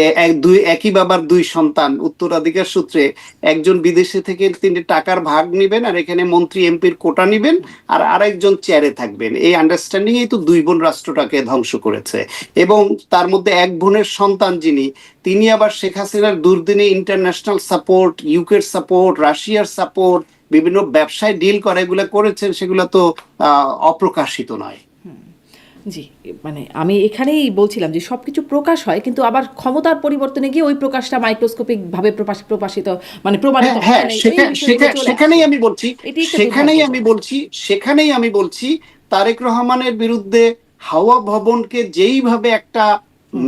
একই বাবার দুই সন্তান উত্তরাধিকার সূত্রে একজন বিদেশে থেকে তিনি টাকার ভাগ নিবেন, আর এখানে মন্ত্রী এমপির কোটা নিবেন, আর আরেকজন চেয়ারে থাকবেন। এই আন্ডারস্ট্যান্ডিং এই তো দুই বোন রাষ্ট্রটাকে ধ্বংস করেছে। এবং তার মধ্যে এক বোনের সন্তান যিনি, তিনি আবার শেখ হাসিনার দুর্দিনে ইন্টারন্যাশনাল সাপোর্ট, ইউকের সাপোর্ট, রাশিয়ার সাপোর্ট, বিভিন্ন ব্যবসায় ডিল করে এগুলো করেছেন, সেগুলো তো অপ্রকাশিত নয়।
জি, মানে আমি এখানেই বলছিলাম যে সবকিছু প্রকাশ হয়, কিন্তু আবার ক্ষমতার পরিবর্তনে গিয়ে ওই প্রকাশটা মাইক্রোস্কোপিক ভাবে প্রকাশিত মানে প্রমাণিত হয়
হ্যাঁ,
না, এই বিষয়গুলো চলে
সেখানেই
আসে।
আমি বলছি,
এটি একটা
সেখানেই আমি
দুর্ভাগ্যজনক।
বলছি সেখানেই আমি বলছি তারেক রহমানের বিরুদ্ধে হাওয়া ভবনকে যেইভাবে একটা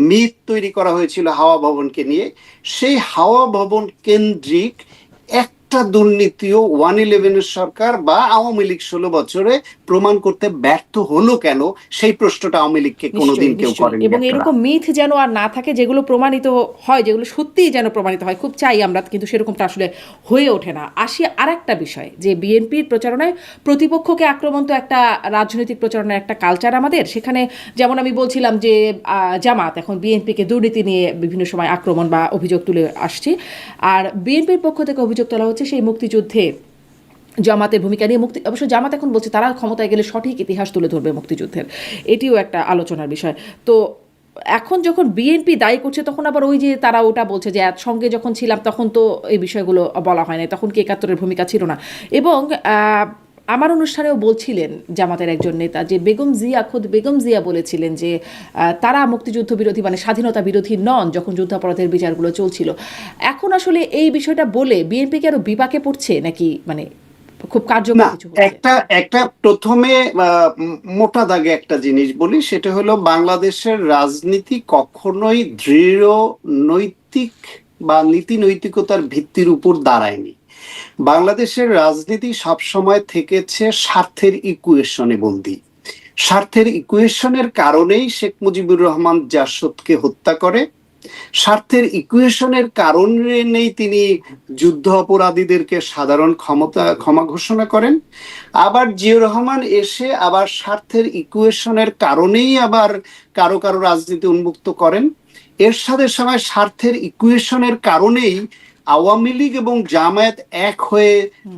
মিথ তৈরি করা হয়েছিল হাওয়া ভবনকে নিয়ে, সেই হাওয়া ভবন কেন্দ্রিক একটা দুর্নীতিও 111 সরকার বা আওয়ামী লীগ 16 বছরে প্রমাণ করতে ব্যর্থ হলো কেন, সেই প্রশ্নটা আওয়ামী লীগকে কোনোদিন কেউ করেনি।
এবং এরকম মিথ যেন আর না থাকে, যেগুলো প্রমাণিত হয়, যেগুলো সত্যিই যেন প্রমাণিত হয়, খুব চাই আমরা, কিন্তু সেরকমটা আসলে হয়ে ওঠে না। আসি আরেকটা বিষয়, যে বিএনপির প্রচারণায় প্রতিপক্ষকে আক্রমণ তো একটা রাজনৈতিক প্রচারণার একটা কালচার আমাদের। সেখানে যেমন আমি বলছিলাম যে জামাত এখন বিএনপিকে দুর্নীতি নিয়ে বিভিন্ন সময় আক্রমণ বা অভিযোগ তুলে আসছে, আর বিএনপির পক্ষ থেকে অভিযোগ তোলা হচ্ছে সেই মুক্তিযুদ্ধে জামাতের ভূমিকা নিয়ে। অবশ্য জামাত এখন বলছে তারা ক্ষমতায় গেলে সঠিক ইতিহাস তুলে ধরবে মুক্তিযুদ্ধের, এটিও একটা আলোচনার বিষয়। তো এখন যখন বিএনপি দায়ী করছে, তখন আবার ওই যে তারা ওটা বলছে যে সঙ্গে যখন ছিলাম তখন তো এই বিষয়গুলো বলা হয় না, তখন কি ৭১-এর ভূমিকা ছিল না। এবং আমার অনুষ্ঠানেও বলছিলেন জামাতের একজন নেতা যে খোদ বেগম জিয়া বলেছিলেন যে তারা মুক্তিযুদ্ধ বিরোধী, মানে স্বাধীনতা বিরোধী নন যখন যুদ্ধাপরাধের বিচারগুলো চলছিল। এখন আসলে এই বিষয়টা বলে বিএনপি কি আরো বিপাকে পড়ছে, নাকি মানে খুব কার্যকর কিছু হচ্ছে?
একটা প্রথমে মোটা দাগে একটা জিনিস বলি, সেটা হলো বাংলাদেশের রাজনীতি কখনোই দৃঢ় নৈতিক বা নীতি নৈতিকতার ভিত্তির উপর দাঁড়ায়নি। বাংলাদেশের রাজনীতি সবসময় থেকেছে স্বার্থের ইকুয়েশনে বন্দী। স্বার্থের ইকুয়েশনের কারণেই শেখ মুজিবুর রহমান জাসদকে হত্যা করে, স্বার্থের ইকুয়েশনের কারণেই তিনি যুদ্ধ অপরাধীদেরকে সাধারণ ক্ষমা ঘোষণা করেন। আবার জিয়াউর রহমান এসে আবার স্বার্থের ইকুয়েশনের কারণেই আবার কারো কারো রাজনীতি উন্মুক্ত করেন। এর সাথে সময় স্বার্থের ইকুয়েশনের কারণেই আওয়ামী লীগ এবং জামায়াত এক হয়ে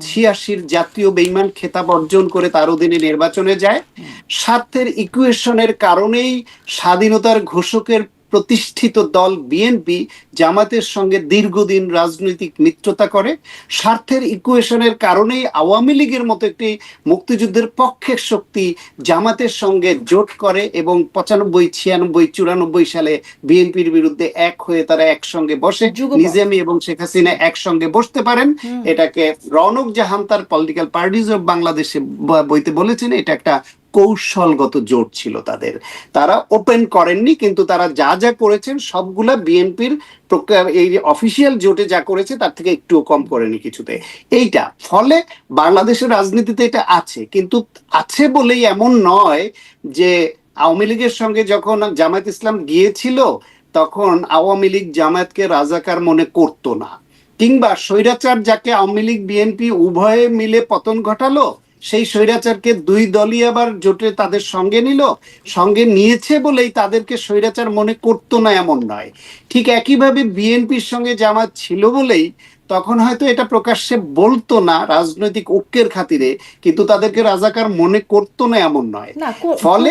৮৬-র জাতীয় বেঈমান খেতাব অর্জন করে তার অধীনে নির্বাচনে যায়। স্বার্থের ইকুয়েশনের কারণেই স্বাধীনতার ঘোষকের প্রতিষ্ঠিত দল বিএনপি জামাতের সঙ্গে দীর্ঘদিন রাজনৈতিক মিত্রতা করে। স্বার্থের ইকুয়েশনের কারণেই আওয়ামী লীগের মতো একটি মুক্তিযুদ্ধের পক্ষের শক্তি জামাতের সঙ্গে জোট করে এবং ৯৫, ৯৬, ৯৪ সালে বিএনপির বিরুদ্ধে এক হয়ে তারা একসঙ্গে বসে। নিজামী এবং শেখ হাসিনা একসঙ্গে বসতে পারেন। এটাকে রওনক জাহান তার পলিটিক্যাল পার্টিজ অফ বাংলাদেশে বইতে বলেছেন, এটা একটা কৌশলগত জোট ছিল তাদের। তারা ওপেন করেননি, কিন্তু তারা যা যা করেছেন সবগুলা বিএনপির এই অফিসিয়াল জোটে যা করেছে তার থেকে একটুও কম করেনি কিছুতে। এইটা ফলে বাংলাদেশের রাজনীতিতে এটা আছে, কিন্তু আছে বলেই এমন নয় যে আওয়ামী লীগের সঙ্গে যখন জামায়াত ইসলাম গিয়েছিল তখন আওয়ামী লীগ জামায়াতকে রাজাকার মনে করতো না, কিংবা স্বৈরাচার যাকে আওয়ামী লীগ বিএনপি উভয়ে মিলে পতন ঘটালো সেই স্বৈরাচারকে দুই দলই আবার জোটে তাদের সঙ্গে নিল, সঙ্গে নিয়েছে বলেই তাদেরকে স্বৈরাচার মনে করতো না এমন নয়। ঠিক একইভাবে বিএনপির সঙ্গে জামাত ছিল বলেই তখন হয়তো এটা প্রকাশ্যে বলতো না রাজনৈতিক ঐক্যের খাতিরে, কিন্তু তাদেরকে রাজাকার মনে করতো না এমন নয়।
ফলে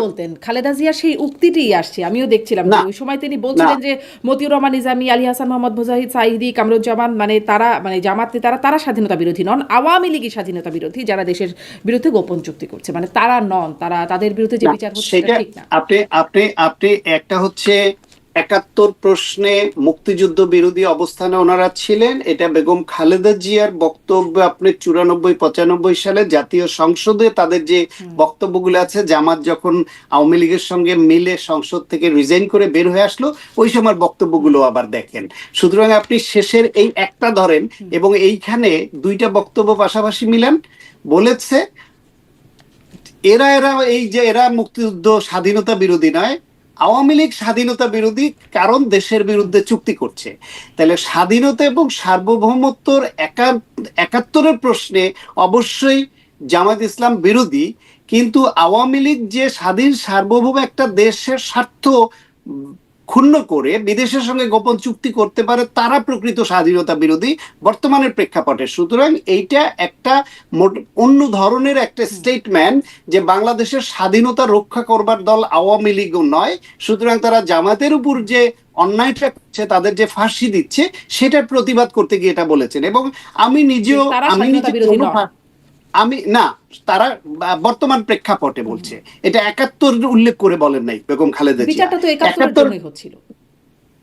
বলতেন খালেদা জিয়া সেই উক্তিটিই আসছে, আমিও দেখছিলাম যে ওই সময় তিনি বলছিলেন যে মতিউর রহমান নিজামী, আলী হাসান মোহাম্মদ মুজাহিদ, সাইদি, কামরুজ্জামান, মানে তারা, মানে জামাত নেতারা, তারা স্বাধীনতা বিরোধী নন, আওয়ামী লীগই স্বাধীনতা বিরোধী যারা দেশের বিরুদ্ধে গোপন চুক্তি করছে, মানে তারা নন, তারা, তাদের বিরুদ্ধে যে বিচার হচ্ছে সেটা ঠিক না।
আপনি একটা হচ্ছে ৭১ প্রশ্নে মুক্তিযুদ্ধ বিরোধী অবস্থানে ওনারা ছিলেন, এটা বেগম খালেদা জিয়ার বক্তব্য। আপনি ৯৪-৯৫ সালে জাতীয় সংসদে তাদের যে বক্তব্যগুলো আছে, জামাত যখন আওয়ামী লীগের সঙ্গে মিলে সংসদ থেকে রিজাইন করে বের হয়ে আসলো, ওই সময় বক্তব্যগুলো আবার দেখেন। সুতরাং আপনি শেষের এই একটা ধরেন এবং এইখানে দুইটা বক্তব্য পাশাপাশি মিলান। বলেছে এরা এই যে এরা মুক্তিযুদ্ধ স্বাধীনতা বিরোধী নয়, আওয়ামী লীগ স্বাধীনতা বিরোধী, কারণ দেশের বিরুদ্ধে চুক্তি করছে। তাহলে স্বাধীনতা এবং সার্বভৌমত্বর ৭১-এর প্রশ্নে অবশ্যই জামায়াত ইসলাম বিরোধী, কিন্তু আওয়ামী লীগ যে স্বাধীন সার্বভৌম একটা দেশের স্বার্থ ক্ষুণ্ণ করে বিদেশের সঙ্গে গোপন চুক্তি করতে পারে, তারা প্রকৃত স্বাধীনতা বিরোধী বর্তমানের প্রেক্ষাপটে। সুতরাং এইটা একটা অন্য ধরনের একটা স্টেটমেন্ট যে বাংলাদেশের স্বাধীনতা রক্ষা করবার দল আওয়ামী লীগও নয়। সুতরাং তারা জামাতের উপর যে অন্যায়টা করছে, তাদের যে ফাঁসি দিচ্ছে, সেটার প্রতিবাদ করতে গিয়ে এটা বলেছেন। এবং আমি নিজেও না, তারা বর্তমান প্রেক্ষাপটে বলছে, এটা ৭১ উল্লেখ করে বলেন নাই বেগম খালেদা জিয়া।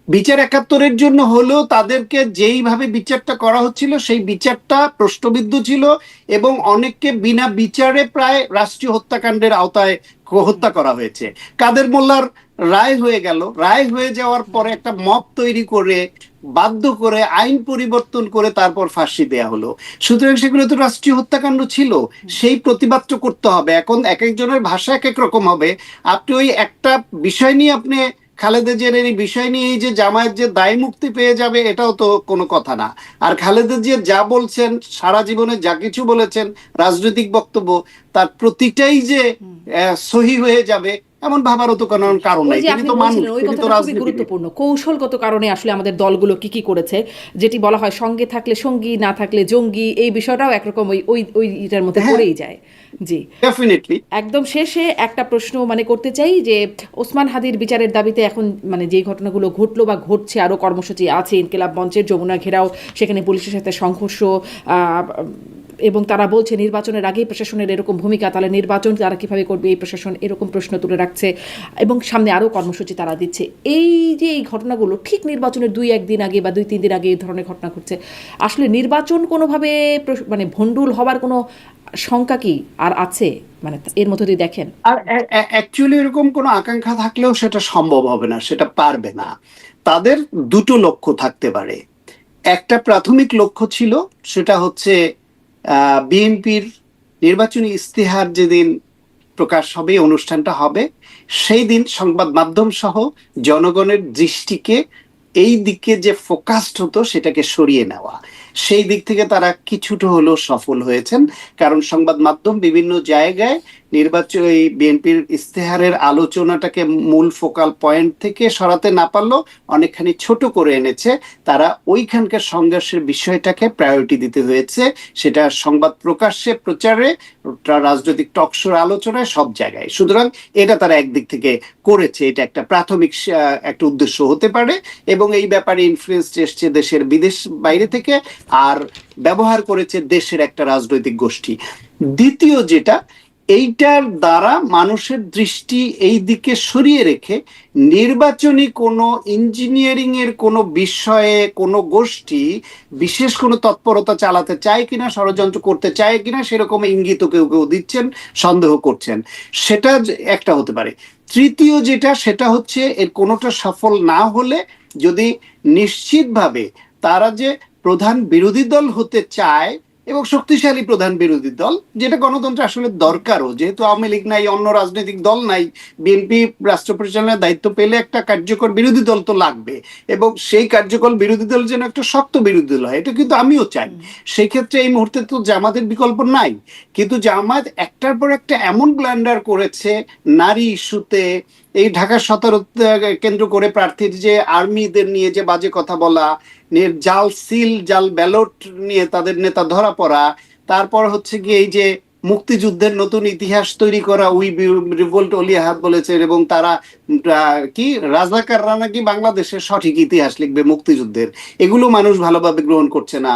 বিচার ৭১-এর জন্য হলেও তাদেরকে যেইভাবে বিচারটা করা হচ্ছিল সেই বিচারটা প্রশ্নবিদ্ধ ছিল এবং অনেককে বিনা বিচারে প্রায় রাষ্ট্রীয় হত্যাকাণ্ডের আওতায় হত্যা করা হয়েছে। কাদের মোল্লার রায় হয়ে গেল, রায় হয়ে যাওয়ার পরে একটা মব তৈরি করে বাধ্য করে আইন পরিবর্তন করে তারপর ফাঁসি দেয়া হলো। সুতরাং সেগুলো তো রাষ্ট্রীয় হত্যাকাণ্ড ছিল, সেই প্রতিবাদ তো করতে হবে। এখন এক একজনের ভাষা এক এক রকম হবে। আপনি ওই একটা বিষয় নিয়ে আপনি খালেদা জিয়ার এই বিষয় নিয়ে এই যে জামায়াত যে দায় মুক্তি পেয়ে যাবে, এটাও তো কোনো কথা না। আর খালেদা জিয়া যা বলছেন, সারা জীবনে যা কিছু বলেছেন রাজনৈতিক বক্তব্য, তার প্রতিটাই যে সহি হয়ে যাবে এমন ভাবারও তো কোনো কারণ
ওই
নাই।
যে
তিনি
আপনি
তো মানুষ,
বলছিলেন ওই
তিনি তো
কথাটা খুবই
রাজনীতিবিদ।
গুরুত্বপূর্ণ, কৌশলগত কারণে আসলে আমাদের দলগুলো কি কি করেছে, যেটি বলা হয় সঙ্গে থাকলে সঙ্গী, না থাকলে জঙ্গি, এই বিষয়টাও একরকম ওই ওই ওই এটার মধ্যে
হ্যাঁ,
পড়েই যায়। জি,
ডেফিনেটলি।
একদম শেষে একটা প্রশ্ন মানে করতে চাই যে ওসমান হাদির বিচারের দাবিতে এখন মানে যে ঘটনাগুলো ঘটলো বা ঘটছে, আরও কর্মসূচি আছে, ইনকিলাব মঞ্চের, যমুনা ঘেরাও, সেখানে পুলিশের সাথে সংঘর্ষ, এবং তারা বলছে নির্বাচনের আগেই প্রশাসনের এরকম ভূমিকা, তাহলে নির্বাচন তারা কীভাবে করবে এই প্রশাসন, এরকম প্রশ্ন তুলে রাখছে, এবং সামনে আরও কর্মসূচি তারা দিচ্ছে। এই যে এই ঘটনাগুলো ঠিক নির্বাচনের 2-1 দিন আগে বা 2-3 দিন আগে এই ধরনের ঘটনা ঘটছে, আসলে নির্বাচন কোনোভাবে মানে ভণ্ডুল হবার কোনো শঙ্কা কি আর আছে মানে এর মধ্যে দিয়ে দেখেন?
আর অ্যাকচুয়ালি এরকম কোনো আকাঙ্ক্ষা থাকলেও সেটা সম্ভব হবে না, সেটা পারবে না। তাদের দুটো লক্ষ্য থাকতে পারে। একটা প্রাথমিক লক্ষ্য ছিল, সেটা হচ্ছে বিএনপির নির্বাচনী ইস্তেহার যেদিন প্রকাশ হবে, অনুষ্ঠানটা হবে, সেই দিন সংবাদ মাধ্যম সহ জনগণের দৃষ্টিকে এই দিকে যে ফোকাসড হতো সেটাকে সরিয়ে নেওয়া। সেই দিক থেকে তারা কিছুটা হলেও সফল হয়েছেন, কারণ সংবাদ মাধ্যম বিভিন্ন জায়গায় নির্বাচন এই বিএনপির ইস্তেহারের আলোচনাটাকে মূল ফোকাল পয়েন্ট থেকে সরাতে না পারলেও অনেকখানি ছোট করে এনেছে। তারা ওইখানকার সংঘর্ষের বিষয়টাকে প্রায়োরিটি দিতে হয়েছে, সেটা সংবাদ প্রকাশ্যে, প্রচারে, রাজনৈতিক টকশোর আলোচনায়, সব জায়গায়। সুতরাং এটা তারা একদিক থেকে করেছে, এটা একটা প্রাথমিক একটা উদ্দেশ্য হতে পারে। এবং এই ব্যাপারে ইনফ্লুয়েন্স এসছে দেশের বিদেশ বাইরে থেকে, আর ব্যবহার করেছে দেশের একটা রাজনৈতিক গোষ্ঠী। দ্বিতীয় যেটা, এইটার দ্বারা মানুষের দৃষ্টি এই দিকে সরিয়ে রেখে নির্বাচনী কোনো ইঞ্জিনিয়ারিং এর কোনো বিষয়ে কোনো গোষ্ঠী বিশেষ কোনো তৎপরতা চালাতে চায় কিনা, ষড়যন্ত্র করতে চায় কিনা, সেরকম ইঙ্গিত কেউ কেউ দিচ্ছেন, সন্দেহ করছেন। সেটা একটা হতে পারে। তৃতীয় যেটা, সেটা হচ্ছে এর কোনোটা সফল না হলে যদি নিশ্চিতভাবে তারা যে প্রধান বিরোধী দল হতে চায় এবং শক্তিশালী প্রধান বিরোধী দল, যেটা গণতন্ত্র আসলে দরকারও, যেহেতু আওয়ামী লীগ নাই, অন্য রাজনৈতিক দল নাই, বিএনপি রাষ্ট্র পরিচালনার দায়িত্ব পেলে একটা কার্যকর বিরোধী দল তো লাগবে, এবং সেই কার্যকর বিরোধী দল যেন একটা শক্ত বিরোধী দল হয়, এটা কিন্তু আমিও চাই। সেই ক্ষেত্রে এই মুহূর্তে তো জামাতের বিকল্প নাই, কিন্তু জামাত একটার পর একটা এমন ব্লান্ডার করেছে নারী ইস্যুতে, এই ঢাকা 17 কেন্দ্র করে প্রার্থীর যে আর্মিদের নিয়ে যে বাজে কথা বলা, জাল সিল, জাল ব্যালট নিয়ে তাদের নেতা ধরা পড়া, তারপর হচ্ছে কি এই যে মুক্তিযুদ্ধের নতুন ইতিহাস তৈরি করা, উই রিভোল্ট অলিয়াহাত বলেছে, এবং তারা কি রাজাকাররা নাকি বাংলাদেশের সঠিক ইতিহাস লিখবে মুক্তিযুদ্ধের, এগুলো মানুষ ভালোভাবে গ্রহণ করছে না।